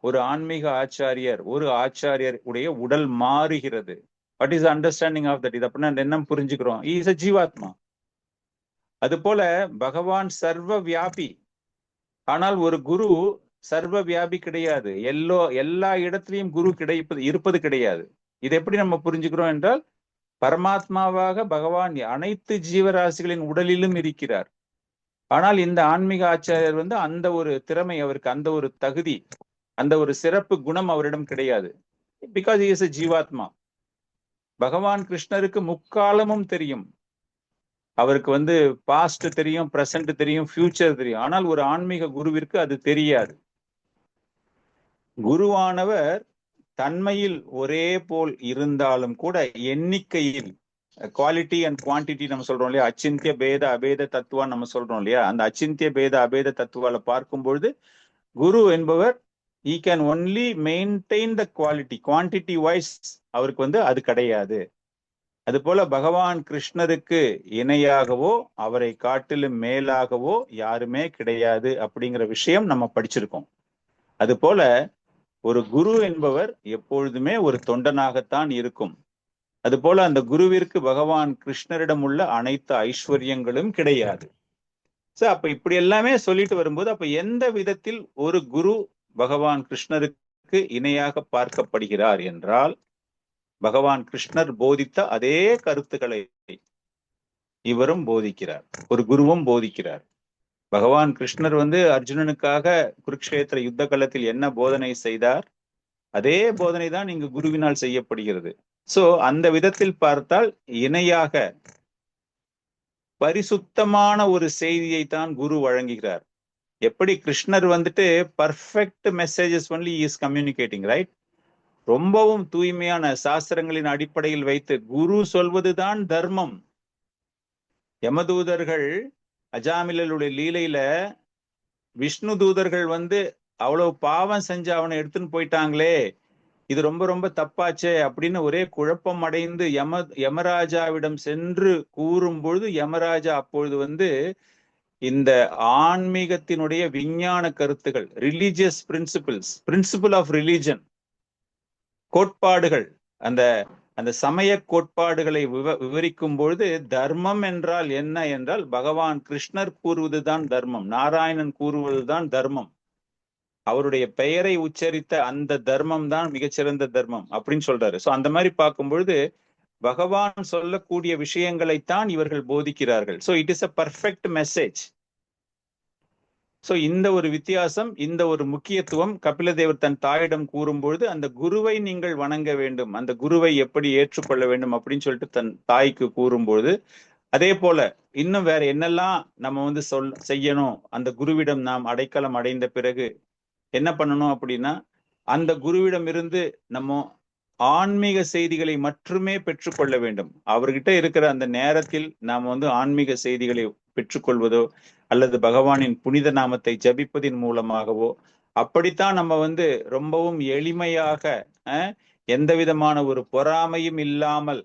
ஒரு ஆன்மீக ஆச்சாரியர், ஒரு ஆச்சாரியர் உடைய உடல் மாறுகிறது. What is understanding of that? இது அப்படின்னா என்ன புரிஞ்சுக்கிறோம்? இஸ் அ ஜீவாத்மா. அது போல பகவான் சர்வ வியாபி. ஆனால் ஒரு குரு சர்வ வியாபி கிடையாது. எல்லா இடத்திலையும் குரு இருப்பது கிடையாது. இது எப்படி நம்ம புரிஞ்சுக்கிறோம் என்றால் பரமாத்மாவாக பகவான் அனைத்து ஜீவராசிகளின் உடலிலும் இருக்கிறார். ஆனால் இந்த ஆன்மீக ஆச்சாரியர் வந்து அந்த ஒரு திறமை அவருக்கு, அந்த ஒரு தகுதி, அந்த ஒரு சிறப்பு குணம் அவரிடம் கிடையாது. பிகாஸ் he is a ஜீவாத்மா. பகவான் கிருஷ்ணருக்கு முக்காலமும் தெரியும். அவருக்கு வந்து பாஸ்ட் தெரியும், பிரசன்ட் தெரியும், ஃபியூச்சர் தெரியும். ஆனால் ஒரு ஆன்மீக குருவிற்கு அது தெரியாது. குருவானவர் தன்மையில் ஒரே போல் இருந்தாலும் கூட எண்ணிக்கையில், குவாலிட்டி அண்ட் குவான்டிட்டி நம்ம சொல்றோம் இல்லையா, அச்சிந்திய பேத அபேத தத்துவா நம்ம சொல்றோம் இல்லையா, அந்த அச்சிந்திய பேத அபேத தத்துவால பார்க்கும் பொழுது குரு என்பவர் he can only maintain the quality. Quantity wise அவருக்கு வந்து அது கிடையாது. அது போல பகவான் கிருஷ்ணருக்கு இணையாகவோ அவரை காட்டிலும் மேலாகவோ யாருமே கிடையாது அப்படிங்கிற விஷயம் நம்ம படிச்சிருக்கோம். அது போல ஒரு குரு என்பவர் எப்பொழுதுமே ஒரு தொண்டனாகத்தான் இருக்கும். அது போல அந்த குருவிற்கு பகவான் கிருஷ்ணரிடம் உள்ள அனைத்து ஐஸ்வர்யங்களும் கிடையாது. அப்ப இப்படி எல்லாமே சொல்லிட்டு வரும்போது அப்ப எந்த விதத்தில் ஒரு குரு பகவான் கிருஷ்ணருக்கு இணையாக பார்க்கப்படுகிறார் என்றால் பகவான் கிருஷ்ணர் போதித்த அதே கருத்துக்களை இவரும் போதிக்கிறார், ஒரு குருவும் போதிக்கிறார். பகவான் கிருஷ்ணர் வந்து அர்ஜுனனுக்காக குருக்ஷேத்திர யுத்த களத்தில் என்ன போதனை செய்தார், அதே போதனை தான் இங்கு குருவினால் செய்யப்படுகிறது. சோ அந்த விதத்தில் பார்த்தால் இணையாக பரிசுத்தமான ஒரு செய்தியை தான் குரு வழங்குகிறார். எப்படி கிருஷ்ணர் வந்துட்டு perfect messages only is communicating, right? ரொம்பவும் தூய்மையான சாஸ்திரங்களின் அடிப்படையில் வைத்து குரு சொல்வதுதான் தர்மம். யமதூதர்கள் அஜாமிலலுடைய லீலையில விஷ்ணு தூதர்கள் வந்து அவ்வளவு பாவம் செஞ்சு அவனை எடுத்துன்னு போயிட்டாங்களே, இது ரொம்ப ரொம்ப தப்பாச்சே அப்படின்னு ஒரே குழப்பம் அடைந்து யமராஜாவிடம் சென்று கூறும் பொழுது யமராஜா அப்பொழுது வந்து இந்த ஆன்மீகத்தினுடைய விஞ்ஞான கருத்துகள், ரிலீஜியஸ் பிரின்சிபிள் ஆஃப் ரிலீஜன், கோட்பாடுகள், அந்த அந்த சமய கோட்பாடுகளை விவரிக்கும் பொழுது தர்மம் என்றால் என்ன என்றால் பகவான் கிருஷ்ணர் கூறுவதுதான் தர்மம், நாராயணன் கூறுவதுதான் தர்மம், அவருடைய பெயரை உச்சரித்த அந்த தர்மம் தான் மிகச்சிறந்த தர்மம் அப்படின்னு சொல்றாரு. சோ அந்த மாதிரி பார்க்கும் பொழுது பகவான் சொல்லக்கூடிய விஷயங்களைத்தான் இவர்கள் போதிக்கிறார்கள். So it is a perfect message. So இந்த ஒரு வித்தியாசம், இந்த ஒரு முக்கியத்துவம் கபிலதேவர் தன் தாயிடம் கூறும்பொழுது அந்த குருவை நீங்கள் வணங்க வேண்டும், அந்த குருவை எப்படி ஏற்றுக்கொள்ள வேண்டும் அப்படின்னு சொல்லிட்டு தன் தாய்க்கு கூறும்பொழுது, அதே போல இன்னும் வேற என்னெல்லாம் நம்ம வந்து செய்யணும், அந்த குருவிடம் நாம் அடைக்கலம் அடைந்த பிறகு என்ன பண்ணணும் அப்படின்னா, அந்த குருவிடம் இருந்து நம்ம ஆன்மீக செய்திகளை மட்டுமே பெற்றுக்கொள்ள வேண்டும். அவர்கிட்ட இருக்கிற அந்த நேரத்தில் நாம் வந்து ஆன்மீக செய்திகளை பெற்றுக்கொள்வதோ அல்லது பகவானின் புனித நாமத்தை ஜபிப்பதின் மூலமாகவோ, அப்படித்தான் நம்ம வந்து ரொம்பவும் எளிமையாக எந்த விதமான ஒரு பொறாமையும் இல்லாமல்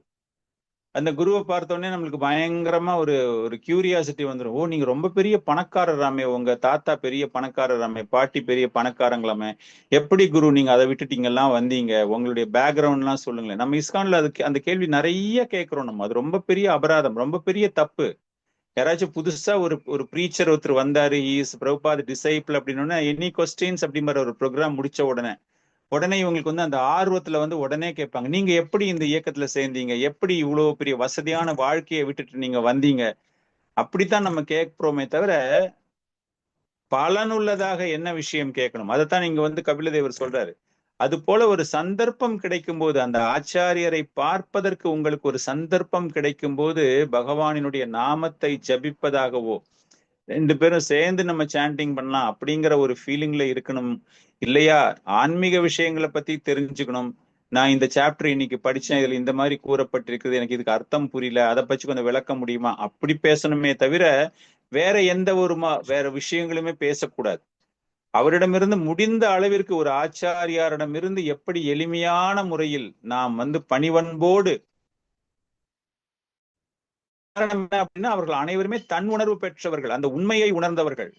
அந்த குருவை பார்த்தோன்னே நம்மளுக்கு பயங்கரமா ஒரு ஒரு கியூரியாசிட்டி வந்துடும். ஓ, நீங்க ரொம்ப பெரிய பணக்காரராமே, உங்க தாத்தா பெரிய பணக்காரராமே, பாட்டி பெரிய பணக்காரங்களாமே, எப்படி குரு நீங்க அதை விட்டுட்டீங்கலாம் வந்தீங்க, உங்களுடைய பேக்ரவுண்ட் எல்லாம் சொல்லுங்களேன். நம்ம இஸ்கான்ல அதுக்கு அந்த கேள்வி நிறைய கேட்கிறோம். நம்ம அது ரொம்ப பெரிய அபராதம், ரொம்ப பெரிய தப்பு. யாராச்சும் புதுசா ஒரு ப்ரீச்சர் ஒருத்தர் வந்தாரு, இஸ் பிரபுபாத் டிசைபிள் அப்படின்னா எனி கொஸ்டின்ஸ் அப்படிங்கிற ஒரு ப்ரோக்ராம் முடிச்ச உடனே இவங்களுக்கு வந்து அந்த ஆர்வத்துல வந்து உடனே கேட்பாங்க, நீங்க எப்படி இந்த இயக்கத்துல சேர்ந்தீங்க, எப்படி இவ்வளவு பெரிய வசதியான வாழ்க்கையை விட்டுட்டு நீங்க வந்தீங்க, அப்படித்தான் நம்ம கேட்கிறோமே தவிர பலனுள்ளதாக என்ன விஷயம் கேட்கணும். அதைத்தான் இங்க வந்து கபிலதேவர் சொல்றாரு. அது போல ஒரு சந்தர்ப்பம் கிடைக்கும் போது, அந்த ஆச்சாரியரை பார்ப்பதற்கு உங்களுக்கு ஒரு சந்தர்ப்பம் கிடைக்கும் போது பகவானினுடைய நாமத்தை ஜபிப்பதாகவோ, 2 பேரும் சேர்ந்து நம்ம சாண்டிங் பண்ணலாம் அப்படிங்கிற ஒரு ஃபீலிங்ல இருக்கணும் இல்லையா? ஆன்மீக விஷயங்களை பத்தி தெரிஞ்சுக்கணும். நான் இந்த சாப்டர் இன்னைக்கு படிச்சேன், இதுல இந்த மாதிரி கூறப்பட்டிருக்குது, எனக்கு இதுக்கு அர்த்தம் புரியல, அதை பற்றி கொஞ்சம் விளக்க முடியுமா, அப்படி பேசணுமே தவிர வேற எந்த வேற விஷயங்களுமே பேசக்கூடாது. அவரிடமிருந்து முடிந்த அளவிற்கு ஒரு ஆச்சாரியாரிடமிருந்து எப்படி எளிமையான முறையில் நாம் வந்து பணிவன்போடு, காரணம் என்ன அப்படின்னா அவர்கள் அனைவருமே தன் உணர்வு பெற்றவர்கள், அந்த உண்மையை உணர்ந்தவர்கள்.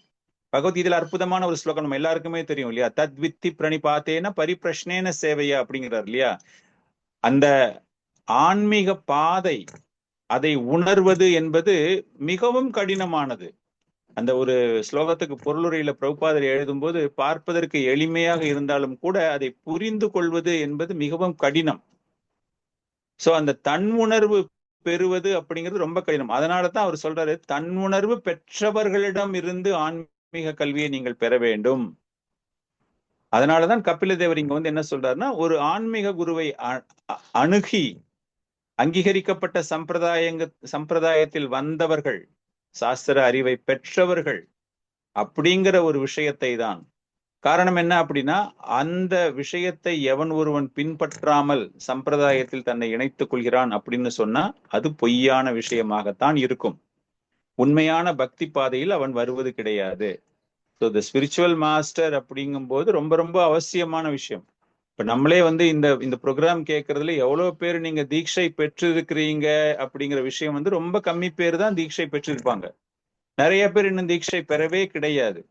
பகவத்கீதையில அற்புதமான ஒரு ஸ்லோகம் நம்ம எல்லாருக்குமே தெரியும் இல்லையா? தத்வித்தி பிரணிபாத்தேன பரிப்பிரஷ்னேன சேவையா அப்படிங்கிறார் இல்லையா? அந்த ஆன்மீக பாதை, அதை உணர்வது என்பது மிகவும் கடினமானது. அந்த ஒரு ஸ்லோகத்துக்கு பொருளுரையில பிரபுபாதர் எழுதும் போது, பார்ப்பதற்கு எளிமையாக இருந்தாலும் கூட அதை புரிந்து கொள்வது என்பது மிகவும் கடினம். சோ அந்த தன் உணர்வு பெறுவது அப்படிங்கிறது ரொம்ப கடினம். அதனாலதான் அவர் சொல்றாரு, தன் உணர்வு பெற்றவர்களிடம் இருந்து ஆன்மீக கல்வியை நீங்கள் பெற வேண்டும். அதனாலதான் கபிலதேவர் இங்க வந்து என்ன சொல்றாருன்னா, ஒரு ஆன்மீக குருவை அணுகி அங்கீகரிக்கப்பட்ட சம்பிரதாயத்தில் வந்தவர்கள், சாஸ்திர அறிவை பெற்றவர்கள் அப்படிங்கிற ஒரு விஷயத்தை தான். காரணம் என்ன அப்படின்னா, அந்த விஷயத்தை எவன் ஒருவன் பின்பற்றாமல் சம்பிரதாயத்தில் தன்னை இணைத்துக் கொள்கிறான் அப்படின்னு சொன்னா அது பொய்யான விஷயமாகத்தான் இருக்கும். உண்மையான பக்தி பாதையில் அவன் வருவது கிடையாது. ஸோ த ஸ்பிரிச்சுவல் மாஸ்டர் அப்படிங்கும் போது ரொம்ப ரொம்ப அவசியமான விஷயம். இப்ப நம்மளே வந்து இந்த ப்ரோக்ராம் கேட்கறதுல எவ்வளவு பேர் நீங்க தீட்சை பெற்றிருக்கிறீங்க அப்படிங்கிற விஷயம் வந்து ரொம்ப கம்மி பேர் தான் தீட்சை பெற்றிருப்பாங்க. நிறைய பேர் இன்னும் தீட்சை பெறவே கிடையாது.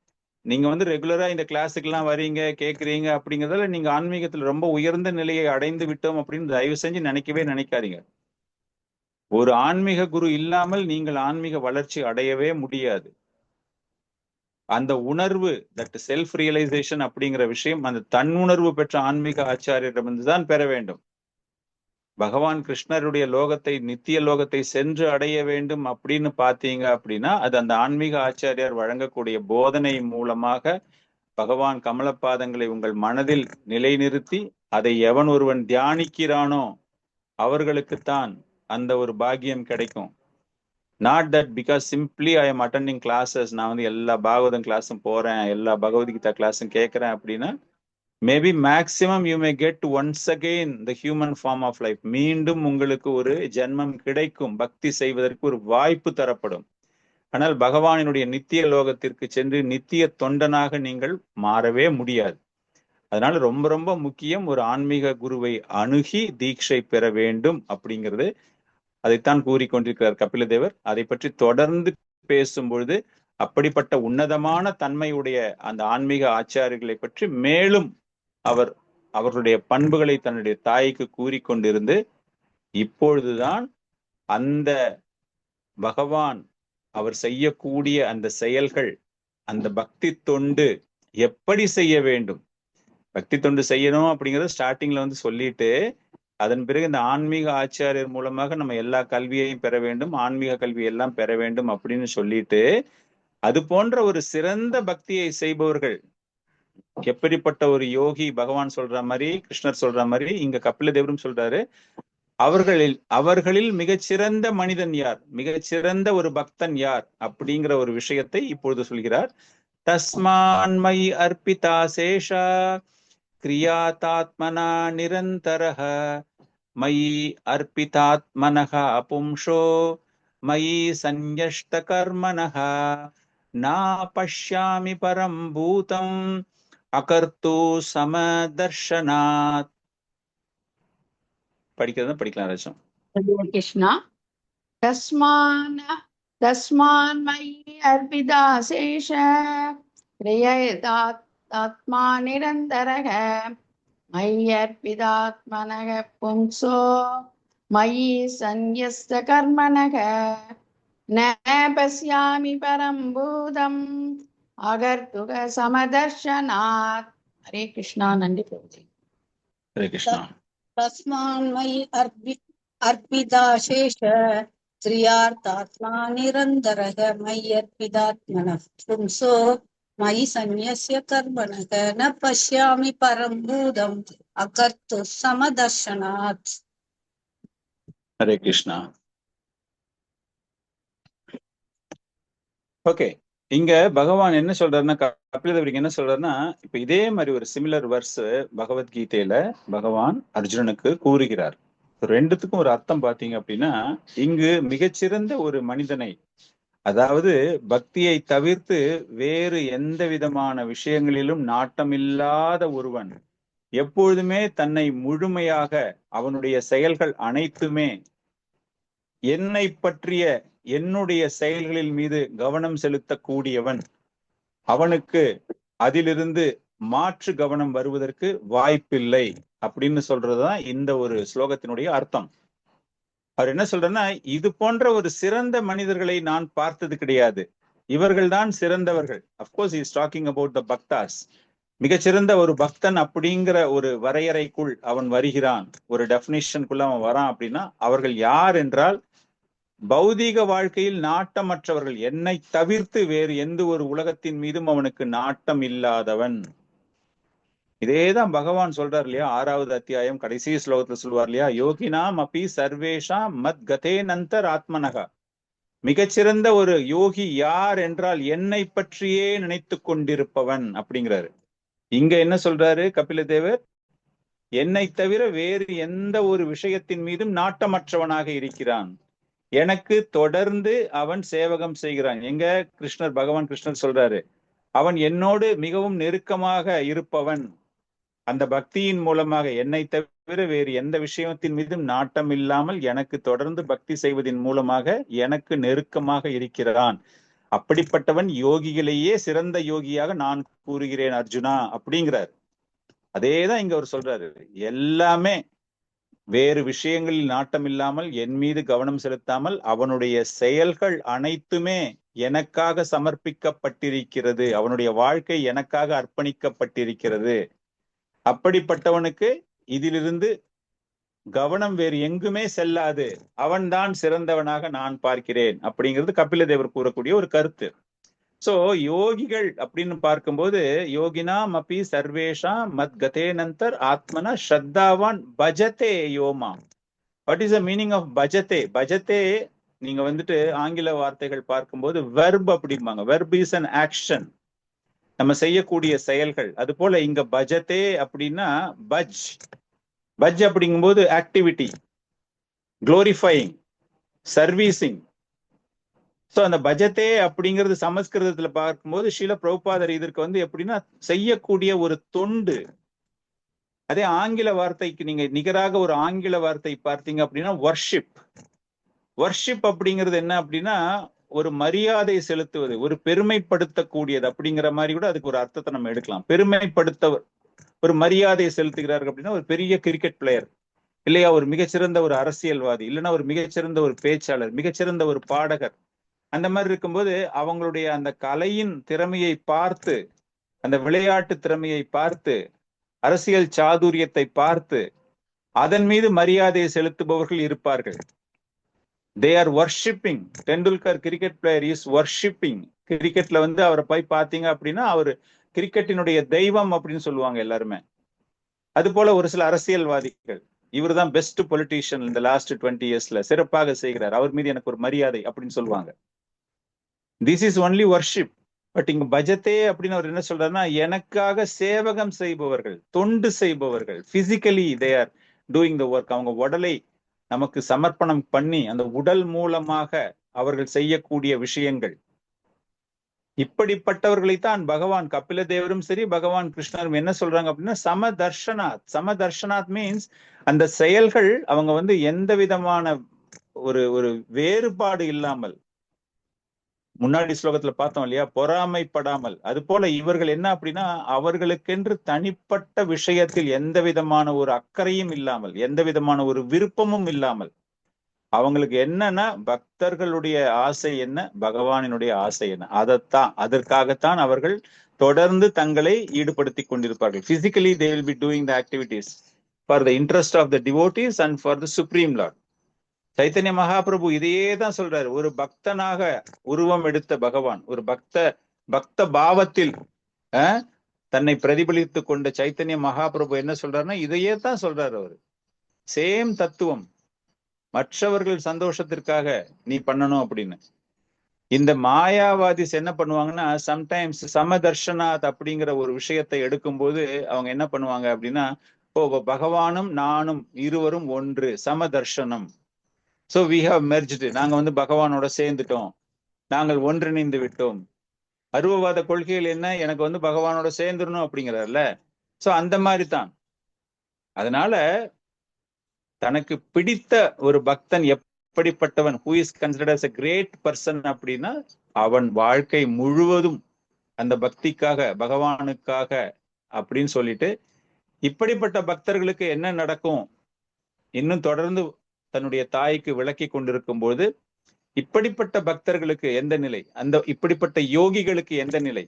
நீங்க வந்து ரெகுலரா இந்த கிளாஸுக்கு எல்லாம் வரீங்க, கேட்கறீங்க அப்படிங்கிறதால நீங்க ஆன்மீகத்துல ரொம்ப உயர்ந்த நிலையை அடைந்து விட்டோம் அப்படின்னு தயவு செஞ்சு நினைக்காதீங்க. ஒரு ஆன்மீக குரு இல்லாமல் நீங்கள் ஆன்மீக வளர்ச்சி அடையவே முடியாது. அந்த உணர்வு, தட் செல்ஃப் ரியலைசேஷன் அப்படிங்கிற விஷயம் அந்த தன்னுணர்வு பெற்ற ஆன்மீக ஆச்சாரியரிடமிருந்து தான் பெற வேண்டும். பகவான் கிருஷ்ணருடைய லோகத்தை, நித்திய லோகத்தை சென்று அடைய வேண்டும் அப்படின்னு பாத்தீங்க அப்படின்னா அது அந்த ஆன்மீக ஆச்சாரியார் வழங்கக்கூடிய போதனை மூலமாக பகவான் கமலபாதங்களை உங்கள் மனதில் நிலைநிறுத்தி அதை எவன் ஒருவன் தியானிக்கிறானோ அவர்களுக்குத்தான் அந்த ஒரு பாக்கியம் கிடைக்கும். Not that because simply I am attending classes, நான் வந்து எல்லா பாகவதம் கிளாஸும் போறேன், எல்லா பகவத்கீதா கிளாஸும் கேட்கறேன் அப்படின்னா maybe maximum you may get once again the human form of life. மீண்டும் உங்களுக்கு ஒரு ஜென்மம் கிடைக்கும், பக்தி செய்வதற்கு ஒரு வாய்ப்பு தரப்படும். ஆனால் பகவானினுடைய நித்திய லோகத்திற்கு சென்று நித்திய தொண்டனாக நீங்கள் மாறவே முடியாது. அதனால ரொம்ப ரொம்ப முக்கியம், ஒரு ஆன்மீக குருவை அணுகி தீட்சை பெற வேண்டும் அப்படிங்கிறது. அதைத்தான் கூறிக்கொண்டிருக்கிறார் கபிலதேவர். அதை பற்றி தொடர்ந்து பேசும்பொழுது அப்படிப்பட்ட உன்னதமான தன்மையுடைய அந்த ஆன்மீக ஆச்சாரியர்களை பற்றி மேலும் அவர்களுடைய பண்புகளை தன்னுடைய தாய்க்கு கூறிக்கொண்டிருந்து, இப்பொழுதுதான் அந்த பகவான் அவர் செய்யக்கூடிய அந்த செயல்கள், அந்த பக்தி தொண்டு எப்படி செய்ய வேண்டும், பக்தி தொண்டு செய்யணும் அப்படிங்கறத ஸ்டார்டிங்ல வந்து சொல்லிட்டு, அதன் பிறகு இந்த ஆன்மீக ஆச்சாரியர் மூலமாக நம்ம எல்லா கல்வியையும் பெற வேண்டும், ஆன்மீக கல்வி எல்லாம் பெற வேண்டும் அப்படின்னு சொல்லிட்டு, அது போன்ற ஒரு சிறந்த பக்தியை செய்பவர்கள் எப்படிப்பட்ட ஒரு யோகி, பகவான் சொல்ற மாதிரி, கிருஷ்ணர் சொல்ற மாதிரி, இங்க கபிலதேவரும் சொல்றாரு, அவர்களில் மிகச்சிறந்த மனிதன் யார், மிகச்சிறந்த ஒரு பக்தன் யார் அப்படிங்கிற ஒரு விஷயத்தை இப்பொழுது சொல்கிறார். தஸ்மான்மயி அர்ப்பிதா சேஷா கிரியாதாத்மனா நிரந்தரஹ மயி அர்ப்பிதாத்மனஹ பும்சோ மயி சந்யஷ்ட கர்மனஹ நா பஷ்யாமி பரம் பூதம் அகர்த்து சமதர்ஷனாத். படிக்கிறதா படிக்கலாம் ராஜம். கிருஷ்ணா. தஸ்மான் மயி அர்ப்பிதா சேஷ கிரியதாத்மா நிரந்தரக மயி அர்ப்பிதாத்மனக பும்சோ மயி சந்யஸ்த கர்மணக ந பஸ்யாமி பரம் பூதம் அகர்த்துக சமதர்ஷனாத். ஹரே கிருஷ்ணா. நன்றி பிரபுஜி. ஹரே கிருஷ்ணா. தஸ்மான்மயி அர்ப்பிதா சேஷ கிரியார்த்தாத்மா நிரந்தரக மய்யர்ப்பிதாத்மனः பும்சோ மயி சந்நியஸ்ய கர்மணக ந பஷ்யாமி பரம் பூதம் அகர்த்து சமதர்ஷனாத். ஹரே கிருஷ்ணா. ஓகே, இங்க பகவான் என்ன சொல்றாருன்னா, கபிலதேவருக்கு என்ன சொல்றாருன்னா, இப்ப இதே மாதிரி ஒரு சிமிலர் வர்ஸ் பகவத்கீதையில பகவான் அர்ஜுனனுக்கு கூறுகிறார். ரெண்டுத்துக்கும் ஒரு அர்த்தம் பாத்தீங்க அப்படின்னா, இங்கு மிகச்சிறந்த ஒரு மனிதனை, அதாவது பக்தியை தவிர்த்து வேறு எந்த விதமான விஷயங்களிலும் நாட்டமில்லாத ஒருவன், எப்பொழுதுமே தன்னை முழுமையாக அவனுடைய செயல்கள் அனைத்துமே என்னை பற்றிய என்னுடைய செயல்களின் மீது கவனம் செலுத்தக்கூடியவன், அவனுக்கு அதிலிருந்து மாற்று கவனம் வருவதற்கு வாய்ப்பில்லை அப்படின்னு சொல்றதுதான் இந்த ஒரு ஸ்லோகத்தினுடைய அர்த்தம். அவர் என்ன சொல்றன்னா, இது போன்ற ஒரு சிறந்த மனிதர்களை நான் பார்த்தது கிடையாது, இவர்கள் தான் சிறந்தவர்கள். Of course is talking about the bhaktas. மிகச்சிறந்த ஒரு பக்தன் அப்படிங்கிற ஒரு வரையறைக்குள் அவன் வருகிறான், ஒரு டெபினிஷனுக்குள்ள அவன் வரான் அப்படின்னா, அவர்கள் யார் என்றால் பௌதீக வாழ்க்கையில் நாட்டமற்றவர்கள், என்னை தவிர்த்து வேறு எந்த ஒரு உலகத்தின் மீதும் அவனுக்கு நாட்டம் இல்லாதவன். இதேதான் பகவான் சொல்றார் இல்லையா, 6வது அத்தியாயம் கடைசி ஸ்லோகத்துல சொல்வார் இல்லையா, யோகினாம் அப்பி சர்வேஷா மத் கதே நந்தர் ஆத்மனகா. மிகச்சிறந்த ஒரு யோகி யார் என்றால் என்னை பற்றியே நினைத்து கொண்டிருப்பவன் அப்படிங்கிறாரு. இங்க என்ன சொல்றாரு கபிலதேவர், என்னை தவிர வேறு எந்த ஒரு விஷயத்தின் மீதும் நாட்டமற்றவனாக இருக்கிறான், எனக்கு தொடர்ந்து அவன் சேவகம் செய்கிறான். எங்க கிருஷ்ணர், பகவான் கிருஷ்ணர் சொல்றாரு, அவன் என்னோடு மிகவும் நெருக்கமாக இருப்பவன், அந்த பக்தியின் மூலமாக என்னை தவிர வேறு எந்த விஷயத்தின் மீதும் நாட்டம் இல்லாமல் எனக்கு தொடர்ந்து பக்தி செய்வதன் மூலமாக எனக்கு நெருக்கமாக இருக்கிறான். அப்படிப்பட்டவன் யோகிகளையே சிறந்த யோகியாக நான் கூறுகிறேன் அர்ஜுனா அப்படிங்கிறார். அதேதான் இங்க அவர் சொல்றாரு, எல்லாமே வேறு விஷயங்களில் நாட்டம் இல்லாமல் என் மீது கவனம் செலுத்தாமல் அவனுடைய செயல்கள் அனைத்துமே எனக்காக சமர்ப்பிக்கப்பட்டிருக்கிறது, அவனுடைய வாழ்க்கை எனக்காக அர்ப்பணிக்கப்பட்டிருக்கிறது. அப்படிப்பட்டவனுக்கு இதிலிருந்து கவனம் வேறு எங்குமே செல்லாது, அவன்தான் சிறந்தவனாக நான் பார்க்கிறேன் அப்படிங்கிறது கபிலதேவர் கூறக்கூடிய ஒரு கருத்து. சோ யோகிகள் அப்படின்னு பார்க்கும்போது, யோகினாம் அப்பி சர்வேஷா மத் கதேனந்தர் ஆத்மனா ஸ்ரத்தாவான் பஜதே யோமா. What is the meaning of பஜதே? பஜதே நீங்க வந்துட்டு ஆங்கில வார்த்தைகள் பார்க்கும்போது வெர்ப் அப்படிம்பாங்க. வெர்ப் இஸ் அன் ஆக்ஷன், நம்ம செய்யக்கூடிய செயல்கள். அது போல இங்க பஜதே அப்படின்னா பஜ். பஜ் அப்படிங்கும்போது ஆக்டிவிட்டி, குளோரிஃபைங், சர்வீசிங். ஸோ அந்த பஜத்தே அப்படிங்கிறது சமஸ்கிருதத்துல பார்க்கும்போது ஸ்ரீல பிரபுபாதர் இதற்கு வந்து எப்படின்னா செய்யக்கூடிய ஒரு தொண்டு. அதே ஆங்கில வார்த்தைக்கு நீங்க நிகராக ஒரு ஆங்கில வார்த்தை பார்த்தீங்க அப்படின்னா வர்ஷிப். வர்ஷிப் அப்படிங்கிறது என்ன அப்படின்னா ஒரு மரியாதை செலுத்துவது, ஒரு பெருமைப்படுத்தக்கூடியது அப்படிங்கிற மாதிரி கூட அதுக்கு ஒரு அர்த்தத்தை நம்ம எடுக்கலாம். பெருமைப்படுத்த ஒரு மரியாதையை செலுத்துகிறார்கள் அப்படின்னா ஒரு பெரிய கிரிக்கெட் பிளேயர் இல்லையா, ஒரு மிகச்சிறந்த ஒரு அரசியல்வாதி, இல்லைன்னா ஒரு மிகச்சிறந்த ஒரு பேச்சாளர், மிகச்சிறந்த ஒரு பாடகர். அந்த மாதிரி இருக்கும்போது அவங்களுடைய அந்த கலையின் திறமையை பார்த்து, அந்த விளையாட்டு திறமையை பார்த்து, அரசியல் சாதுரியத்தை பார்த்து அதன் மீது மரியாதையை செலுத்துபவர்கள் இருப்பார்கள். They are worshipping. Tendulkar cricket player is worshipping. கிரிக்கெட்ல வந்து அவரை போய் பார்த்தீங்க அப்படின்னா அவர் கிரிக்கெட்டினுடைய தெய்வம் அப்படின்னு சொல்லுவாங்க எல்லாருமே. அது போல ஒரு சில அரசியல்வாதிகள், இவர் தான் பெஸ்ட் பொலிட்டீஷியன் இந்த லாஸ்ட் 20 இயர்ஸ்ல, சிறப்பாக செய்கிறார், அவர் மீது எனக்கு ஒரு மரியாதை அப்படின்னு சொல்லுவாங்க. This is only worship. But இங்க பஜத்தே அப்படின்னு அவர் என்ன சொல்றாருன்னா எனக்காக சேவகம் செய்பவர்கள், தொண்டு செய்பவர்கள், physically they are doing the work. அவங்க உடலை நமக்கு சமர்ப்பணம் பண்ணி அந்த உடல் மூலமாக அவர்கள் செய்யக்கூடிய விஷயங்கள். இப்படிப்பட்டவர்களைத்தான் பகவான் கபில தேவரும் சரி பகவான் கிருஷ்ணரும் என்ன சொல்றாங்க அப்படின்னா சமதர்ஷனாத். சமதர்ஷனாத் மீன்ஸ் அந்த செயல்கள் அவங்க வந்து எந்த விதமான ஒரு வேறுபாடு இல்லாமல், முன்னாடி ஸ்லோகத்துல பார்த்தோம் இல்லையா, பொறாமைப்படாமல். அது போல இவர்கள் என்ன அப்படின்னா அவர்களுக்கென்று தனிப்பட்ட விஷயத்தில் எந்த விதமான ஒரு அக்கறையும் இல்லாமல், எந்த விதமான ஒரு விருப்பமும் இல்லாமல், அவங்களுக்கு என்னன்னா பக்தர்களுடைய ஆசை என்ன, பகவானினுடைய ஆசை என்ன, அதற்காகத்தான் அவர்கள் தொடர்ந்து தங்களை ஈடுபடுத்தி கொண்டிருப்பார்கள். Physically they will be doing the activities for the interest of the devotees and for the supreme lord. Chaitanya Mahaprabhu இதையே தான் சொல்றாரு. ஒரு பக்தனாக உருவம் எடுத்த பகவான், ஒரு பக்த பாவத்தில் தன்னை பிரதிபலித்து கொண்ட சைத்தன்ய மகாபிரபு என்ன சொல்றாருன்னா இதையே தான் சொல்றாரு அவரு. சேம் தத்துவம், மற்றவர்கள் சந்தோஷத்திற்காக நீ பண்ணணும் அப்படின்னு. இந்த மாயாவாதிஸ் என்ன பண்ணுவாங்கன்னா சம்டைம்ஸ் சமதர்ஷனாத் அப்படிங்கிற ஒரு விஷயத்தை எடுக்கும்போது அவங்க என்ன பண்ணுவாங்க அப்படின்னா பகவானும் நானும் இருவரும் ஒன்று, சமதர்ஷனம். So we have merged. நாங்க வந்து பகவானோட சேர்ந்துட்டோம், நாங்கள் ஒன்றிணைந்து விட்டோம். அருவவாத கொள்கைகள் என்ன, எனக்கு வந்து பகவானோட சேர்ந்துடணும் அப்படிங்கிறார்ல. சோ அந்த மாதிரி தான். அதனால தனக்கு பிடித்த ஒரு பக்தன் எப்படிப்பட்டவன், who is considered as a great person அப்படின்னா அவன் வாழ்க்கை முழுவதும் அந்த பக்திக்காக பகவானுக்காக அப்படின்னு சொல்லிட்டு, இப்படிப்பட்ட பக்தர்களுக்கு என்ன நடக்கும் இன்னும் தொடர்ந்து தன்னுடைய தாய்க்கு விளக்கி கொண்டிருக்கும் போது, இப்படிப்பட்ட பக்தர்களுக்கு எந்த நிலை, அந்த இப்படிப்பட்ட யோகிகளுக்கு எந்த நிலை,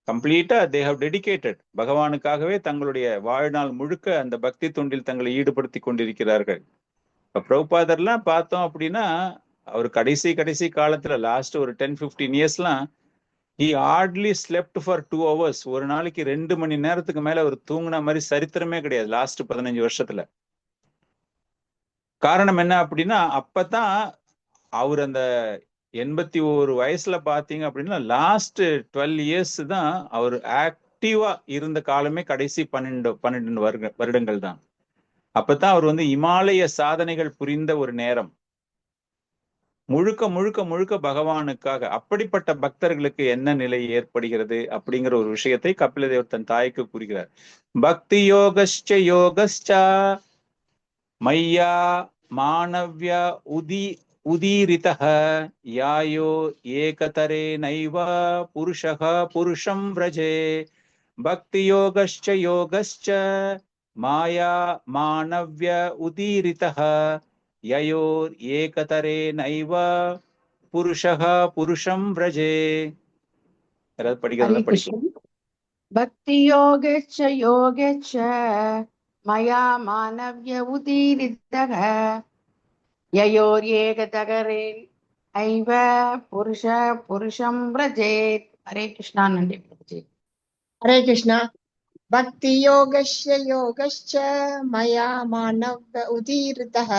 கம்ப்ளீட்டா தே ஹவ் டெடிகேட்டட், பகவானுக்காகவே தங்களுடைய வாழ்நாள் முழுக்க அந்த பக்தி தொண்டில் தங்களை ஈடுபடுத்தி கொண்டிருக்கிறார்கள். பிரபுபாதர்லாம் பார்த்தோம் அப்படின்னா அவர் கடைசி காலத்துல லாஸ்ட் ஒரு 10-15 இயர்ஸ்லாம் he hardly slept for 2 hours. ஒரு நாளைக்கு 2 மணி நேரத்துக்கு மேல அவர் தூங்கின மாதிரி சரித்திரமே கிடையாது லாஸ்ட் 15 வருஷத்துல. காரணம் என்ன அப்படின்னா அப்பதான் அவர் அந்த 81 வயசுல பாத்தீங்க அப்படின்னா லாஸ்ட் 12 இயர்ஸ் தான் அவர் ஆக்டிவா இருந்த காலமே கடைசி 12 வருடங்கள் தான். அப்பதான் அவர் வந்து இமாலய சாதனைகள் புரிந்த ஒரு நேரம், முழுக்க பகவானுக்காக. அப்படிப்பட்ட பக்தர்களுக்கு என்ன நிலை ஏற்படுகிறது அப்படிங்கிற ஒரு விஷயத்தை கபிலதேவர் தன் தாய்க்கு கூறுகிறார். பக்தி யோகஸ்ச யோகஸ்ச மையா மானவ்ய உதீரிதஹ யாயோ ஏகதரே நைவ புருஷஹ புருஷம் व्रजे. பக்தி யோகஸ்ச யோகஸ்ச மாயா மானவ்ய உதீரிதஹ யயோர் ஏகதரே நைவ புருஷஹ புருஷம் व्रजे. யாராவது படிக்கிறதா படிக்க. பக்தி யோகச்ச யோகச்ச மயா மானவ்ய உதீரிதஹ யயோர் ஏகதரே ஐவ புருஷ புருஷம் व्रजेत. ஹரே கிருஷ்ணா. நன்றி பிரபுஜி. ஹரே கிருஷ்ணா. பக்தி யோகஸ்ய யோகஸ்ச மயா மானவ உதீரிதஹ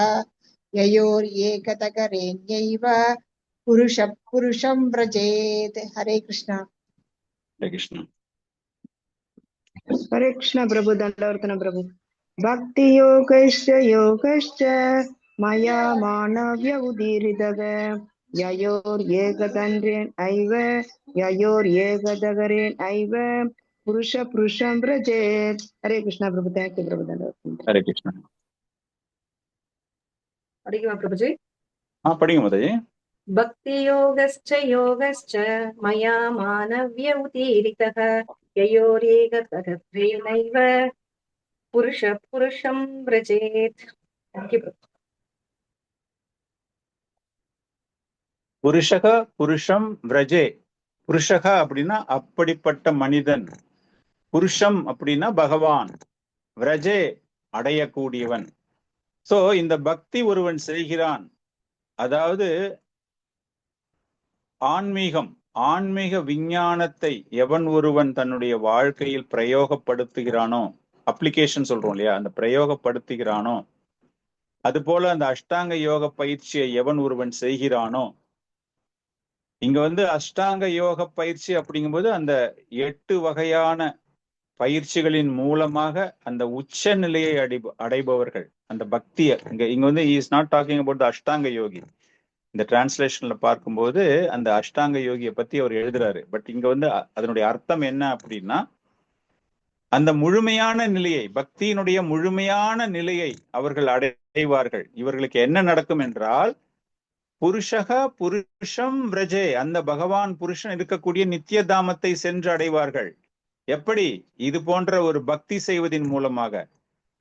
ययोर्येकतकरेण्यैव पुरुषः पुरुषं व्रजेत्। हरे कृष्ण। हरे कृष्ण। हरे कृष्ण प्रभु। दंडवर्तन प्रभु। भक्ति योगश्च मया मानव्य उदीरितः ययोर्येकतन्द्रेण ऐव पुरुष पुरुषं व्रजेत्। हरे कृष्ण प्रभु। थैंक यू प्रभु। दंडवर्तन। हरे कृष्ण। படிக்குமா பிரபுஜி? படிங்க மாதாஜி. பக்தி யோகஸ்ச மயா மானவ்ய உதீரிதः யயோரேகதகத்வேனைவ புருஷ புருஷம் व्रजेत्. புருஷக புருஷம் व्रजे. புருஷக அப்படின்னா அப்படிப்பட்ட மனிதன், புருஷம் அப்படின்னா பகவான், व्रजे அடையக்கூடியவன். சோ இந்த பக்தி ஒருவன் செய்கிறான், அதாவது ஆன்மீக விஞ்ஞானத்தை எவன் ஒருவன் தன்னுடைய வாழ்க்கையில் பிரயோகப்படுத்துகிறானோ, அப்ளிகேஷன் சொல்றோம் இல்லையா, அந்த பிரயோகப்படுத்துகிறானோ, அது போல அந்த அஷ்டாங்க யோக பயிற்சியை எவன் ஒருவன் செய்கிறானோ, இங்க அஷ்டாங்க யோக பயிற்சி அப்படிங்கும்போது அந்த 8 வகையான பயிற்சிகளின் மூலமாக அந்த உச்ச நிலையை அடைபவர்கள், அந்த பக்தியை இங்க இஸ் நாட் டாக்கிங் அபவுட் த அஷ்டாங்க யோகி. இந்த டிரான்ஸ்லேஷன்ல பார்க்கும்போது அந்த அஷ்டாங்க யோகியை பத்தி அவர் எழுதுறாரு. பட் இங்க அதனுடைய அர்த்தம் என்ன அப்படின்னா, அந்த முழுமையான நிலையை, பக்தியினுடைய முழுமையான நிலையை அவர்கள் அடைவார்கள். இவர்களுக்கு என்ன நடக்கும் என்றால், புருஷக புருஷம் व्रजे, அந்த பகவான் புருஷன் இருக்கக்கூடிய நித்திய தாமத்தை சென்று அடைவார்கள். எப்படி? இது போன்ற ஒரு பக்தி செய்வதின் மூலமாக.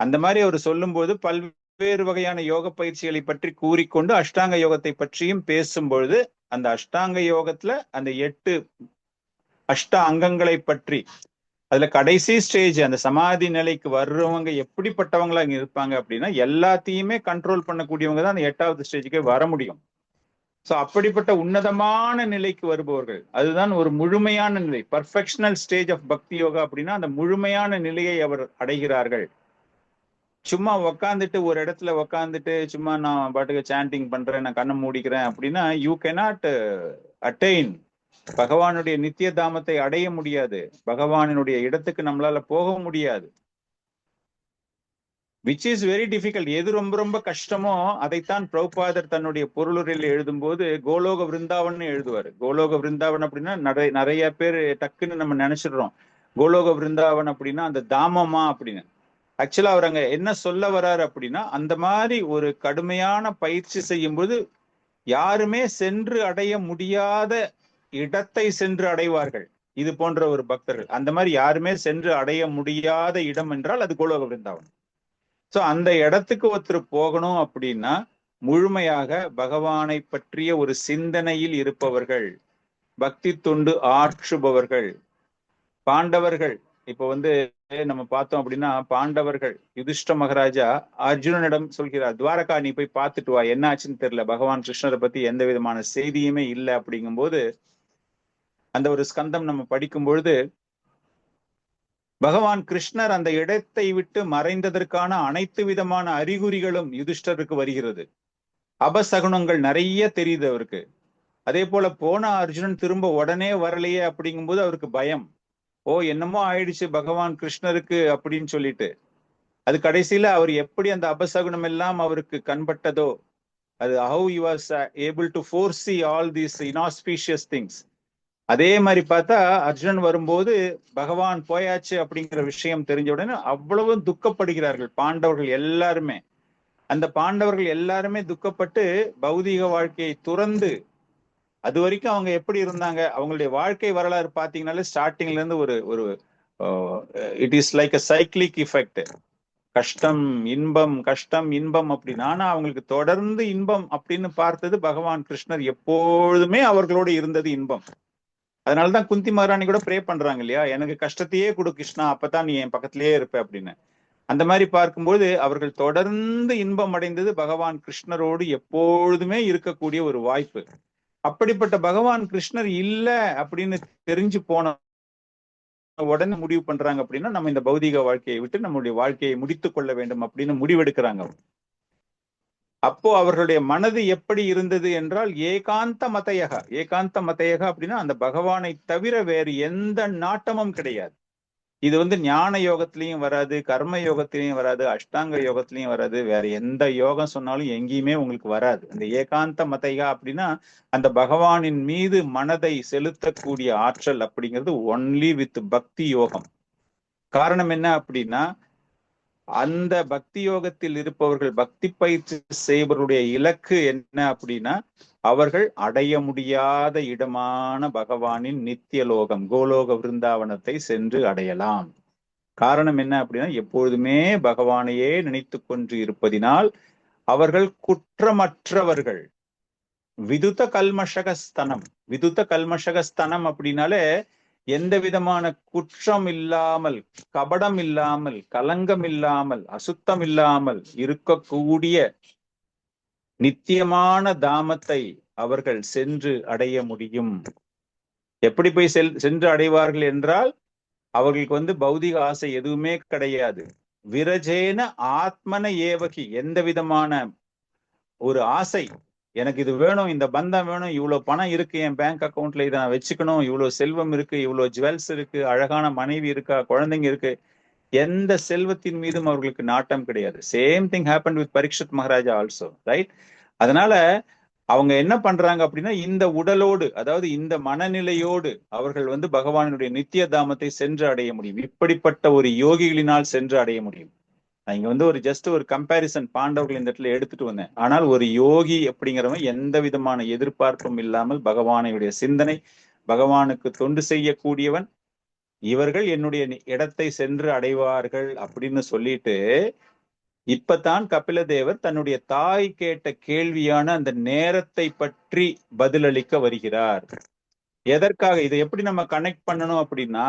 அந்த மாதிரி அவர் சொல்லும் போது பல்வேறு வகையான யோக பயிற்சிகளை பற்றி கூறிக்கொண்டு அஷ்டாங்க யோகத்தை பற்றியும் பேசும்பொழுது, அந்த அஷ்டாங்க யோகத்துல அந்த 8 அஷ்ட அங்கங்களை பற்றி, அதுல கடைசி ஸ்டேஜ் அந்த சமாதி நிலைக்கு வர்றவங்க எப்படிப்பட்டவங்களா இங்க இருப்பாங்க அப்படின்னா, எல்லாத்தையுமே கண்ட்ரோல் பண்ணக்கூடியவங்க தான் அந்த 8வது ஸ்டேஜுக்கே வர முடியும். சோ அப்படிப்பட்ட உன்னதமான நிலைக்கு வருபவர்கள், அதுதான் ஒரு முழுமையான நிலை, பர்ஃபெக்ஷனல் ஸ்டேஜ் ஆஃப் பக்தி யோகா அப்படின்னா அந்த முழுமையான நிலையை அவர் அடைகிறார்கள். சும்மா உக்காந்துட்டு ஒரு இடத்துல உக்காந்துட்டு சும்மா நான் பாட்டுக்கு சாண்டிங் பண்றேன், நான் கண்ணை மூடிக்கிறேன் அப்படின்னா யூ கேனாட் அட்டைன் பகவானுடைய நித்திய தாமத்தை அடைய முடியாது. பகவானுடைய இடத்துக்கு நம்மளால போக முடியாது. Which is very difficult. எது ரொம்ப ரொம்ப கஷ்டமோ அதைத்தான் பிரபுபாதர் தன்னுடைய பொருளுரையில் எழுதும் போது கோலோக விருந்தாவன் எழுதுவார். கோலோக விருந்தாவன் அப்படின்னா நிறைய பேர் டக்குன்னு நம்ம நினைச்சிடுறோம் கோலோக விருந்தாவன் அப்படின்னா அந்த தாமமா அப்படின்னு. ஆக்சுவலா அவர் அங்க என்ன சொல்ல வர்றாரு அப்படின்னா, அந்த மாதிரி ஒரு கடுமையான பயிற்சி செய்யும் போது யாருமே சென்று அடைய முடியாத இடத்தை சென்று அடைவார்கள். இது போன்ற ஒரு பக்தர்கள், அந்த மாதிரி யாருமே சென்று அடைய முடியாத இடம் என்றால் அது கோலோக விருந்தாவன். சோ அந்த இடத்துக்கு ஒருத்தர் போகணும் அப்படின்னா முழுமையாக பகவானை பற்றிய ஒரு சிந்தனையில் இருப்பவர்கள், பக்தி தொண்டு ஆற்றுபவர்கள். பாண்டவர்கள் இப்ப நம்ம பார்த்தோம் அப்படின்னா, பாண்டவர்கள் யுதிஷ்ட மகாராஜா அர்ஜுனனிடம் சொல்கிறார், துவாரகா நீ போய் பார்த்துட்டு வா, என்ன ஆச்சுன்னு தெரியல, பகவான் கிருஷ்ணரை பத்தி எந்த விதமான செய்தியுமே இல்லை. அப்படிங்கும்போது அந்த ஒரு ஸ்கந்தம் நம்ம படிக்கும் பொழுது பகவான் கிருஷ்ணர் அந்த இடத்தை விட்டு மறைந்ததற்கான அனைத்து விதமான அறிகுறிகளும் யுதிஷ்டருக்கு வருகிறது. அபசகுனங்கள் நிறைய தெரியுது அவருக்கு. அதே போல போன அர்ஜுனன் திரும்ப உடனே வரலையே அப்படிங்கும்போது அவருக்கு பயம். என்னமோ ஆயிடுச்சு பகவான் கிருஷ்ணருக்கு அப்படின்னு சொல்லிட்டு, அது கடைசியில அவர் எப்படி அந்த அபசகுனம் எல்லாம் அவருக்கு கண்பட்டதோ, அது how he was able to foresee all these inauspicious things. அதே மாதிரி பார்த்தா அர்ஜுனன் வரும்போது பகவான் போயாச்சு அப்படிங்கிற விஷயம் தெரிஞ்ச உடனே அவ்வளவு துக்கப்படுகிறார்கள் பாண்டவர்கள் எல்லாருமே. அந்த பாண்டவர்கள் எல்லாருமே துக்கப்பட்டு பௌதீக வாழ்க்கையை துறந்து, அது வரைக்கும் அவங்க எப்படி இருந்தாங்க, அவங்களுடைய வாழ்க்கை வரலாறு பார்த்தீங்கன்னாலே ஸ்டார்டிங்ல இருந்து ஒரு it is like a cyclic effect. கஷ்டம் இன்பம் கஷ்டம் இன்பம் அப்படின்னு. ஆனா அவங்களுக்கு தொடர்ந்து இன்பம் அப்படின்னு பார்த்தது பகவான் கிருஷ்ணர் எப்பொழுதுமே அவர்களோடு இருந்தது இன்பம். அதனாலதான் குந்தி மகாராணி கூட ப்ரே பண்றாங்க இல்லையா, எனக்கு கஷ்டத்தையே கொடு கிருஷ்ணா, அப்பதான் நீ என் பக்கத்திலேயே இருப்ப அப்படின்னு. அந்த மாதிரி பார்க்கும்போது அவர்கள் தொடர்ந்து இன்பம் அடைந்தது பகவான் கிருஷ்ணரோடு எப்பொழுதுமே இருக்கக்கூடிய ஒரு வாய்ப்பு. அப்படிப்பட்ட பகவான் கிருஷ்ணர் இல்ல அப்படின்னு தெரிஞ்சு போன உடனே முடிவு பண்றாங்க அப்படின்னா, நம்ம இந்த பௌதிக வாழ்க்கையை விட்டு நம்மளுடைய வாழ்க்கையை முடித்து கொள்ள வேண்டும் அப்படின்னு முடிவெடுக்கிறாங்க. அப்போ அவர்களுடைய மனது எப்படி இருந்தது என்றால் ஏகாந்த மதையக அப்படின்னா அந்த பகவானை தவிர வேறு எந்த நாட்டமும் கிடையாது. இது ஞான யோகத்திலையும் வராது, கர்ம யோகத்திலையும் வராது, அஷ்டாங்க யோகத்திலையும் வராது, வேற எந்த யோகம் சொன்னாலும் எங்கேயுமே உங்களுக்கு வராது. அந்த ஏகாந்த மதையா அப்படின்னா அந்த பகவானின் மீது மனதை செலுத்தக்கூடிய ஆற்றல் அப்படிங்கிறது ஒன்லி வித் பக்தி யோகம். காரணம் என்ன அப்படின்னா அந்த பக்தி யோகத்தில் இருப்பவர்கள், பக்தி பயிற்சி செய்பவர்களுடைய இலக்கு என்ன அப்படின்னா அவர்கள் அடைய முடியாத இடமான பகவானின் நித்திய லோகம் கோலோக விருந்தாவனத்தை சென்று அடையலாம். காரணம் என்ன அப்படின்னா எப்பொழுதுமே பகவானையே நினைத்து கொண்டு இருப்பதினால் அவர்கள் குற்றமற்றவர்கள். விதுத கல்மஷகஸ்தனம் அப்படின்னாலே எந்த விதமான குற்றம் இல்லாமல், கபடம் இல்லாமல், கலங்கம் இல்லாமல், அசுத்தம் இல்லாமல் இருக்கக்கூடிய நித்தியமான தாமத்தை அவர்கள் சென்று அடைய முடியும். எப்படி போய் சென்று அடைவார்கள் என்றால் அவர்களுக்கு பௌதிக ஆசை எதுவுமே கிடையாது. விரஜேன ஆத்மன ஏவகி, எந்த விதமான ஒரு ஆசை, எனக்கு இது வேணும், இந்த பந்தம் வேணும், இவ்வளவு பணம் இருக்கு என் பேங்க் அக்கௌண்ட்ல, இதை நான் வச்சுக்கணும், இவ்வளவு செல்வம் இருக்கு, இவ்வளவு ஜுவல்ஸ் இருக்கு, அழகான மனைவி இருக்கா, குழந்தைங்க இருக்கு, எந்த செல்வத்தின் மீதும் அவர்களுக்கு நாட்டம் கிடையாது. Same thing happen with Parikshit Maharaja also, right? அதனால அவங்க என்ன பண்றாங்க அப்படின்னா இந்த உடலோடு, அதாவது இந்த மனநிலையோடு அவர்கள் பகவானுடைய நித்திய தாமத்தை சென்று அடைய முடியும். இப்படிப்பட்ட ஒரு யோகிகளினால் சென்று அடைய முடியும். இங்க ஒரு ஜஸ்ட் ஒரு கம்பேரிசன் பாண்டவர்கள் இந்த இடத்துல எடுத்துட்டு வந்தேன். ஆனால் ஒரு யோகி அப்படிங்கிறவன் எந்த விதமான எதிர்பார்ப்பும் இல்லாமல் பகவானுடைய சிந்தனை, பகவானுக்கு தொண்டு செய்யக்கூடியவன், இவர்கள் என்னுடைய இடத்தை சென்று அடைவார்கள் அப்படின்னு சொல்லிட்டு இப்பதான் கபிலதேவர் தன்னுடைய தாய் கேட்ட கேள்வியான அந்த நேரத்தை பற்றி பதிலளிக்க வருகிறார். எதற்காக இதை எப்படி நம்ம கனெக்ட் பண்ணணும் அப்படின்னா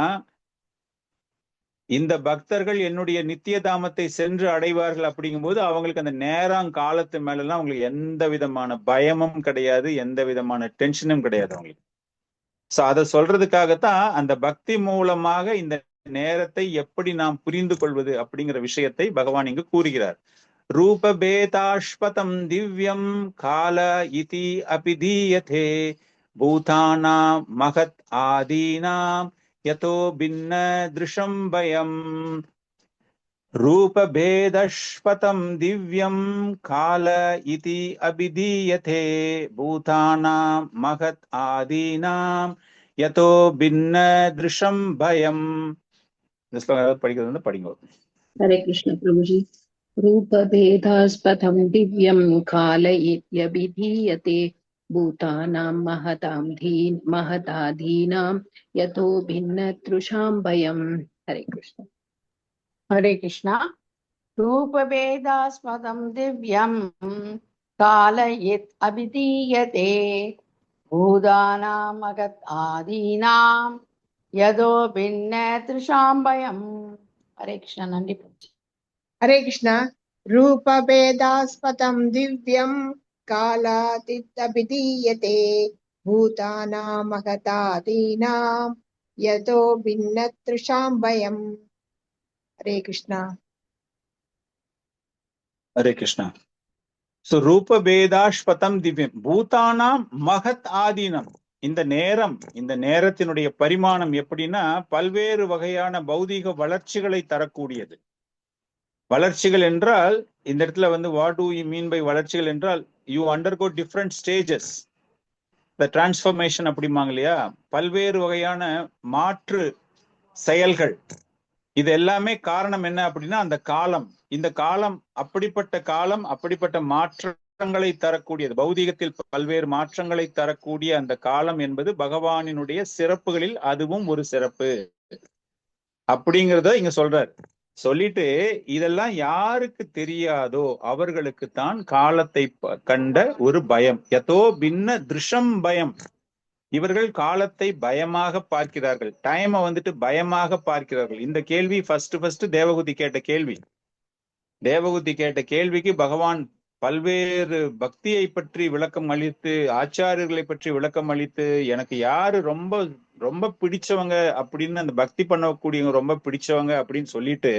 இந்த பக்தர்கள் என்னுடைய நித்திய தாமத்தை சென்று அடைவார்கள் அப்படிங்கும் போது அவங்களுக்கு அந்த நேரம் காலத்து மேலாம் அவங்களுக்கு எந்த விதமான பயமும் கிடையாது, எந்த விதமான டென்ஷனும் கிடையாது அவங்களுக்கு. சோ அதை சொல்றதுக்காகத்தான் அந்த பக்தி மூலமாக இந்த நேரத்தை எப்படி நாம் புரிந்து கொள்வது அப்படிங்கிற விஷயத்தை பகவான் இங்கு கூறுகிறார். ரூபபேதாஷ்பதம் திவ்யம் கால இதி அபிதீயதே பூதானாம் மகத் ஆதீனாம் யதோ பின்ன திருஷம் பயம். ரூபபேதஷ்பதம் திவ்யம் கால இதி அபிதீயதே பூதானாம் மகத் ஆதீனாம் யதோ பின்ன திருஷம் பயம். இந்த ஸ்லோகம் படிக்கிறது படிங்க. ஹரே கிருஷ்ண பிரபுஜி. ரூபபேதாஸ்பதம் திவ்யம் கால இத்யபிதீயதே பூதானாம் மகதாதீனாம் யதோ பின்ன த்ருஷாம் பயம். ஹரே கிருஷ்ண. ஹரே கிருஷ்ணா. ரூபபேதாஸ்பதம் திவ்யம் கால யத் அபிதீயதே பூதானாம் மகத் ஆதீனாம் யதோ பின்ன த்ருஷாம் பயம். ஹரே கிருஷ்ணா. நன்றி. ஹரே கிருஷ்ணா. ரூபபேதாஸ்பதம் திவ்யம் காலாதித் அபிதீயதே பூதானாம் மகதாதீனாம் யதோ பின்ன த்ருஷாம் பயம். ஹரே கிருஷ்ணா. ஹரே கிருஷ்ணா. சோ ரூபபேதாஷ்பதம் திவ்யம் பூதானாம் மகத் ஆதீனம். இந்த நேரத்தினுடைய பரிமாணம் எப்படின்னா பல்வேறு வகையான பௌதீக வளர்ச்சிகளை தரக்கூடியது. வளர்ச்சிகள் என்றால் இந்த இடத்துல what do you mean by வளர்ச்சிகள் என்றால் you undergo different stages, the transformation அப்படிம்பாங்க இல்லையா, பல்வேறு வகையான மாற்று செயல்கள். இது எல்லாமே காரணம் என்ன அப்படின்னா அந்த காலம், இந்த காலம் அப்படிப்பட்ட மாற்றங்களை தரக்கூடியது. பௌதீகத்தில் பல்வேறு மாற்றங்களை தரக்கூடிய அந்த காலம் என்பது பகவானினுடைய சிறப்புகளில் அதுவும் ஒரு சிறப்பு அப்படிங்கிறத இங்க சொல்றாரு. சொல்லிட்டு இதெல்லாம் யாருக்கு தெரியாதோ அவர்களுக்கு தான் காலத்தை கண்ட ஒரு பயம். யதோ பின்ன திருஷம் பயம். இவர்கள் காலத்தை பயமாக பார்க்கிறார்கள், டைமை பயமாக பார்க்கிறார்கள். இந்த கேள்வி ஃபர்ஸ்ட் தேவகூதி கேட்ட கேள்வி. தேவகூதி கேட்ட கேள்விக்கு பகவான் பல்வேறு பக்தியை பற்றி விளக்கம் அளித்து, ஆச்சாரியர்களை பற்றி விளக்கம் அளித்து, எனக்கு யாரு ரொம்ப ரொம்ப பிடிச்சவங்க அப்படின்னு, அந்த பக்தி பண்ணக்கூடியவங்க ரொம்ப பிடிச்சவங்க அப்படின்னு சொல்லிட்டு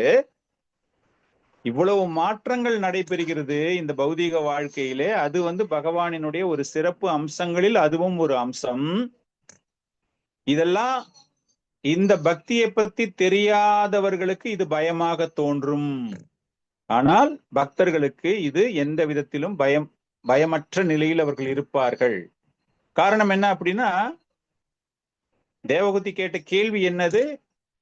இவ்வளவு மாற்றங்கள் நடைபெறுகிறது இந்த பௌதீக வாழ்க்கையிலே. அது பகவானினுடைய ஒரு சிறப்பு அம்சங்களில் அதுவும் ஒரு அம்சம். இதெல்லாம் இந்த பக்தியை பத்தி தெரியாதவர்களுக்கு இது பயமாக தோன்றும். ஆனால் பக்தர்களுக்கு இது எந்த விதத்திலும் பயமற்ற நிலையில் அவர்கள் இருப்பார்கள். காரணம் என்ன அப்படின்னா, தேவகூதி கேட்ட கேள்வி என்னது?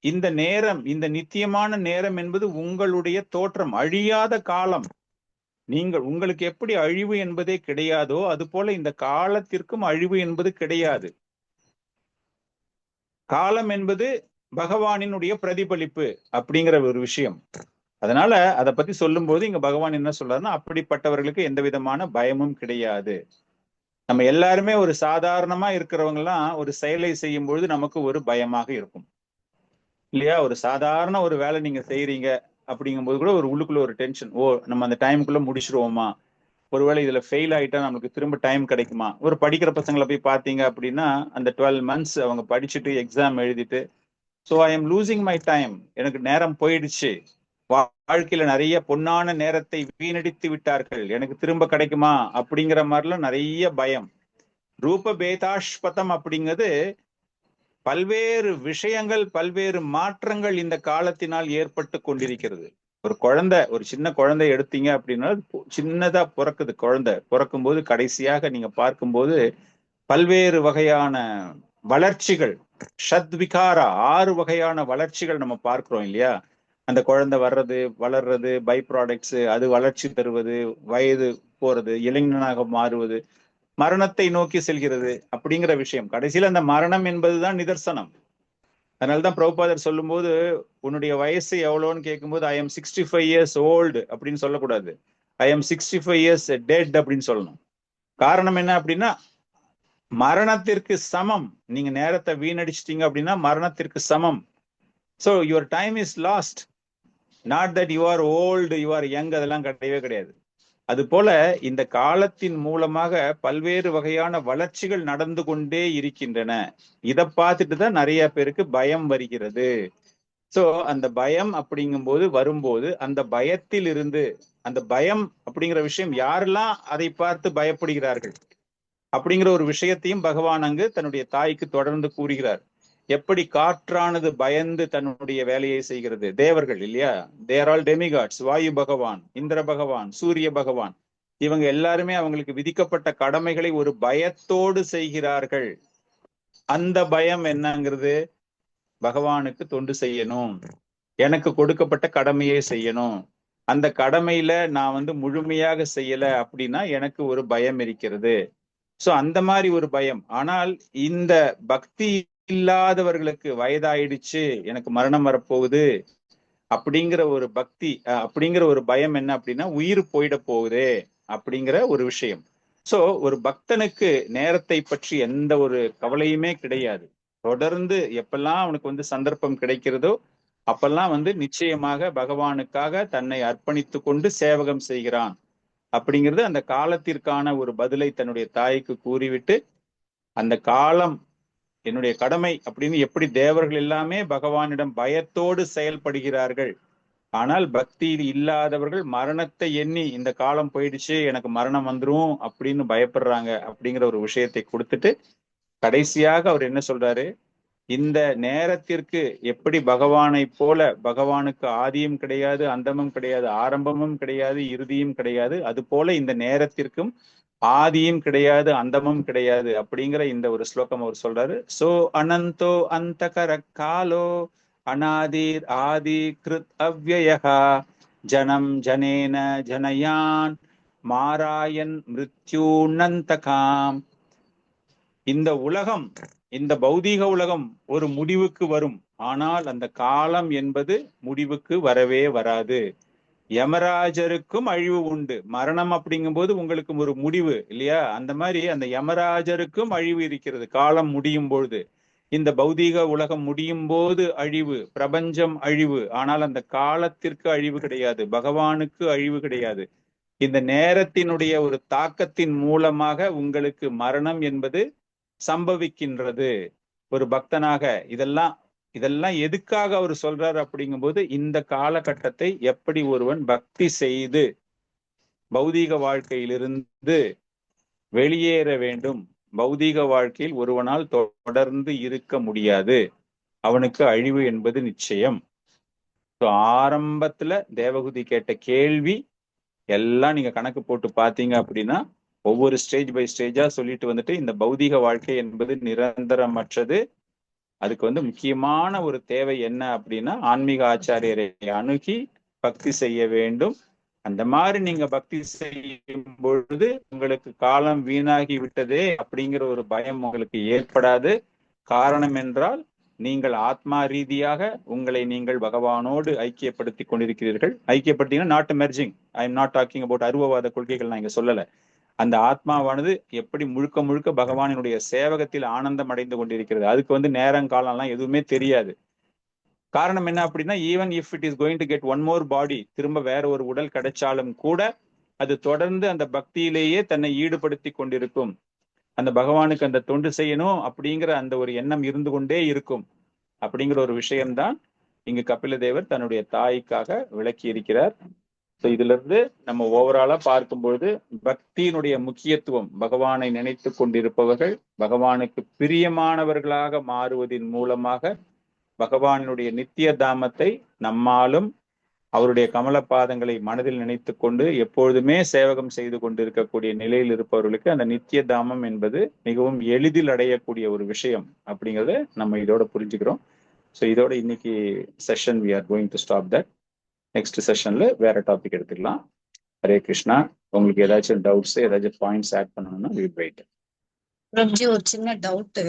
இந்த நேரம், இந்த நித்தியமான நேரம் என்பது உங்களுடைய தோற்றம், அழியாத காலம். உங்களுக்கு எப்படி அழிவு என்பதே கிடையாதோ அது போல இந்த காலத்திற்கும் அழிவு என்பது கிடையாது. காலம் என்பது பகவானினுடைய பிரதிபலிப்பு அப்படிங்கிற ஒரு விஷயம். அதனால அதை பத்தி சொல்லும் போது இங்க பகவான் என்ன சொல்றாருன்னா, அப்படிப்பட்டவர்களுக்கு எந்த விதமான பயமும் கிடையாது. நம்ம எல்லாருமே ஒரு சாதாரணமா இருக்கிறவங்க எல்லாம் ஒரு செயலை செய்யும் பொழுது நமக்கு ஒரு பயமாக இருக்கும் இல்லையா? ஒரு சாதாரண ஒரு வேலை நீங்க செய்யறீங்க அப்படிங்கும்போது கூட ஒரு உள்ளுக்குள்ள ஒரு டென்ஷன். நம்ம அந்த டைமுக்குள்ள முடிச்சிருவோமா? ஒருவேளை இதுல ஃபெயில் ஆயிட்டா நமக்கு திரும்ப டைம் கிடைக்குமா? ஒரு படிக்கிற பசங்களை போய் பாத்தீங்க அப்படின்னா, அந்த 12 months அவங்க படிச்சுட்டு எக்ஸாம் எழுதிட்டு, so I am losing my time, எனக்கு நேரம் போயிடுச்சு, வாழ்க்கையில நிறைய பொன்னான நேரத்தை வீணடித்து விட்டார்கள், எனக்கு திரும்ப கிடைக்குமா அப்படிங்கிற மாதிரிலாம் நிறைய பயம். ரூப பேதாஷ்பதம் அப்படிங்கிறது பல்வேறு விஷயங்கள், பல்வேறு மாற்றங்கள் இந்த காலத்தினால் ஏற்பட்டு கொண்டிருக்கிறது. ஒரு சின்ன குழந்தை எடுத்தீங்க அப்படின்னா, சின்னதா பிறக்குது. குழந்தை பிறக்கும் போது கடைசியாக நீங்க பார்க்கும்போது பல்வேறு வகையான வளர்ச்சிகள், ஷத்விகாரா 6 வகையான வளர்ச்சிகள் நம்ம பார்க்கிறோம் இல்லையா? அந்த குழந்தை வளர்றது, பை ப்ராடக்ட்ஸ், அது வளர்ச்சி தருவது, வயது போறது, இளைஞனாக மாறுவது, மரணத்தை நோக்கி செல்கிறது அப்படிங்கிற விஷயம். கடைசியில் அந்த மரணம் என்பதுதான் நிதர்சனம். அதனாலதான் பிரபுபாதர் சொல்லும் போது, உன்னுடைய வயசு எவ்வளோன்னு கேட்கும்போது ஐ எம் 65 years old அப்படின்னு சொல்லக்கூடாது, ஐ எம் 65 years dead அப்படின்னு சொல்லணும். காரணம் என்ன அப்படின்னா, மரணத்திற்கு சமம். நீங்க நேரத்தை வீணடிச்சிட்டீங்க அப்படின்னா மரணத்திற்கு சமம். So your time is last. Not that you are old, you are young, அதெல்லாம் கிடையவே கிடையாது. அது போல இந்த காலத்தின் மூலமாக பல்வேறு வகையான வளர்ச்சிகள் நடந்து கொண்டே இருக்கின்றன. இதை பார்த்துட்டு தான் நிறைய பேருக்கு பயம் வருகிறது. சோ அந்த பயம் அப்படிங்கும்போது வரும்போது அந்த பயத்தில் இருந்து, அந்த பயம் அப்படிங்கிற விஷயம் யாரெல்லாம் அதை பார்த்து பயப்படுகிறார்கள் அப்படிங்கிற ஒரு விஷயத்தையும் பகவான் அங்கு தன்னுடைய தாய்க்கு தொடர்ந்து கூறுகிறார். எப்படி காற்றானது பயந்து தன்னுடைய வேலையை செய்கிறது. தேவர்கள் இல்லையா, தேர் ஆல் டெமிகாட்ஸ். வாயு பகவான், இந்திர பகவான், சூரிய பகவான், இவங்க எல்லாருமே அவங்களுக்கு விதிக்கப்பட்ட கடமைகளை ஒரு பயத்தோடு செய்கிறார்கள். அந்த பயம் என்னங்கிறது, பகவானுக்கு தொண்டு செய்யணும், எனக்கு கொடுக்கப்பட்ட கடமையை செய்யணும், அந்த கடமையில நான் முழுமையாக செய்யல அப்படின்னா எனக்கு ஒரு பயம் இருக்கிறது. சோ அந்த மாதிரி ஒரு பயம். ஆனால் இந்த பக்தி இல்லாதவர்களுக்கு வயதாயிடுச்சு, எனக்கு மரணம் வரப்போகுது அப்படிங்கிற ஒரு பக்தி, அப்படிங்கிற ஒரு பயம் என்ன அப்படின்னா, உயிர் போயிட போகுது அப்படிங்கிற ஒரு விஷயம். சோ ஒரு பக்தனுக்கு நேரத்தை பற்றி எந்த ஒரு கவலையுமே கிடையாது. தொடர்ந்து எப்பெல்லாம் அவனுக்கு சந்தர்ப்பம் கிடைக்கிறதோ அப்பெல்லாம் நிச்சயமாக பகவானுக்காக தன்னை அர்ப்பணித்து கொண்டு சேவகம் செய்கிறான் அப்படிங்கிறது அந்த காலத்திற்கான ஒரு பதிலை தன்னுடைய தாய்க்கு கூறிவிட்டு, அந்த காலம் என்னுடைய கடமை அப்படின்னு எப்படி தேவர்கள் எல்லாமே பகவானிடம் பயத்தோடு செயல்படுகிறார்கள், ஆனால் பக்தியில் இல்லாதவர்கள் மரணத்தை எண்ணி இந்த காலம் போயிடுச்சு, எனக்கு மரணம் வந்துரும் அப்படின்னு பயப்படுறாங்க அப்படிங்கிற ஒரு விஷயத்தை கொடுத்துட்டு கடைசியாக அவர் என்ன சொல்றாரு, இந்த நேரத்திற்கு எப்படி பகவானை போல, பகவானுக்கு ஆதியும் கிடையாது, அந்தமும் கிடையாது, ஆரம்பமும் கிடையாது, இறுதியும் கிடையாது, அது போல இந்த நேரத்திற்கும் ஆதியும் கிடையாது, அந்தமும் கிடையாது அப்படிங்கிற இந்த ஒரு ஸ்லோகம் அவர் சொல்றாரு. சோ அனந்தோ அந்தகர காலோ அநாதிர் ஆதி கிருத் அவ்யயஹா ஜனம் ஜனேன ஜனயான் மாராயன் மிருத்யூனந்தகாம். இந்த உலகம், இந்த பௌதீக உலகம் ஒரு முடிவுக்கு வரும், ஆனால் அந்த காலம் என்பது முடிவுக்கு வரவே வராது. யமராஜருக்கும் அழிவு உண்டு. மரணம் அப்படிங்கும்போது உங்களுக்கு ஒரு முடிவு இல்லையா? அந்த மாதிரி அந்த யமராஜருக்கும் அழிவு இருக்கிறது காலம் முடியும் பொழுது. இந்த பௌதீக உலகம் முடியும் போது அழிவு, பிரபஞ்சம் அழிவு, ஆனால் அந்த காலத்திற்கு அழிவு கிடையாது, பகவானுக்கு அழிவு கிடையாது. இந்த நேரத்தினுடைய ஒரு தாக்கத்தின் மூலமாக உங்களுக்கு மரணம் என்பது சம்பவிக்கின்றது. ஒரு பக்தனாக இதெல்லாம் இதெல்லாம் எதுக்காக அவர் சொல்றாரு அப்படிங்கும்போது, இந்த காலகட்டத்தை எப்படி ஒருவன் பக்தி செய்து பௌதீக வாழ்க்கையிலிருந்து வெளியேற வேண்டும், பௌதீக வாழ்க்கையில் ஒருவனால் தொடர்ந்து இருக்க முடியாது, அவனுக்கு அழிவு என்பது நிச்சயம். ஆரம்பத்துல தேவகுதி கேட்ட கேள்வி எல்லாம் நீங்க கணக்கு போட்டு பாத்தீங்க அப்படின்னா, ஒவ்வொரு ஸ்டேஜ் பை ஸ்டேஜா சொல்லிட்டு வந்துட்டு, இந்த பௌதீக வாழ்க்கை என்பது நிரந்தரமற்றது. அதுக்கு முக்கியமான ஒரு தேவை என்ன அப்படின்னா, ஆன்மீக ஆச்சாரியரை அணுகி பக்தி செய்ய வேண்டும். அந்த மாதிரி நீங்க பக்தி செய்யும் பொழுது உங்களுக்கு காலம் வீணாகி விட்டதே அப்படிங்கிற ஒரு பயம் உங்களுக்கு ஏற்படாது. காரணம் என்றால், நீங்கள் ஆத்மா ரீதியாக உங்களை நீங்கள் பகவானோடு ஐக்கியப்படுத்தி கொண்டிருக்கிறீர்கள். ஐக்கியப்படுத்தீங்கன்னா not merging, I am not talking about அருவவாத கொள்கைகள் நான் இங்க சொல்லல. அந்த ஆத்மாவானது எப்படி முழுக்க முழுக்க பகவானினுடைய சேவகத்தில் ஆனந்தம் அடைந்து கொண்டிருக்கிறது. அதுக்கு நேரங்காலம்லாம் எதுவுமே தெரியாது. காரணம் என்ன அப்படின்னா, even if it is going to get one more body, திரும்ப வேற ஒரு உடல் கிடைச்சாலும் கூட அது தொடர்ந்து அந்த பக்தியிலேயே தன்னை ஈடுபடுத்தி கொண்டிருக்கும். அந்த பகவானுக்கு அந்த தொண்டு செய்யணும் அப்படிங்கிற அந்த ஒரு எண்ணம் இருந்து கொண்டே இருக்கும். அப்படிங்கிற ஒரு விஷயம்தான் இங்கு கபில தேவர் தன்னுடைய தாய்க்காக விளக்கி இருக்கிறார். ஸோ இதுல இருந்து நம்ம ஓவராலா பார்க்கும்பொழுது பக்தியினுடைய முக்கியத்துவம், பகவானை நினைத்து கொண்டிருப்பவர்கள் பகவானுக்கு பிரியமானவர்களாக மாறுவதன் மூலமாக பகவானுடைய நித்திய தாமத்தை நம்மாலும் அவருடைய கமலபாதங்களை மனதில் நினைத்து கொண்டு எப்பொழுதுமே சேவகம் செய்து கொண்டிருக்கக்கூடிய நிலையில் இருப்பவர்களுக்கு அந்த நித்திய தாமம் என்பது மிகவும் எளிதில் அடையக்கூடிய ஒரு விஷயம் அப்படிங்கிறத நம்ம இதோட புரிஞ்சுக்கிறோம். ஸோ இதோட இன்னைக்கு session we are going to stop that. Next செஷன்ல வேற டாபிக் எடுத்துக்கலாம். ஹரே கிருஷ்ணா. உங்களுக்கு ஏதாச்சும் டவுட்ஸ், ஏதாச்சும் பாயிண்ட்ஸ் ஆட் பண்ணணும்னா we wait. பிரபுஜி, ஒரு சின்ன டவுட்.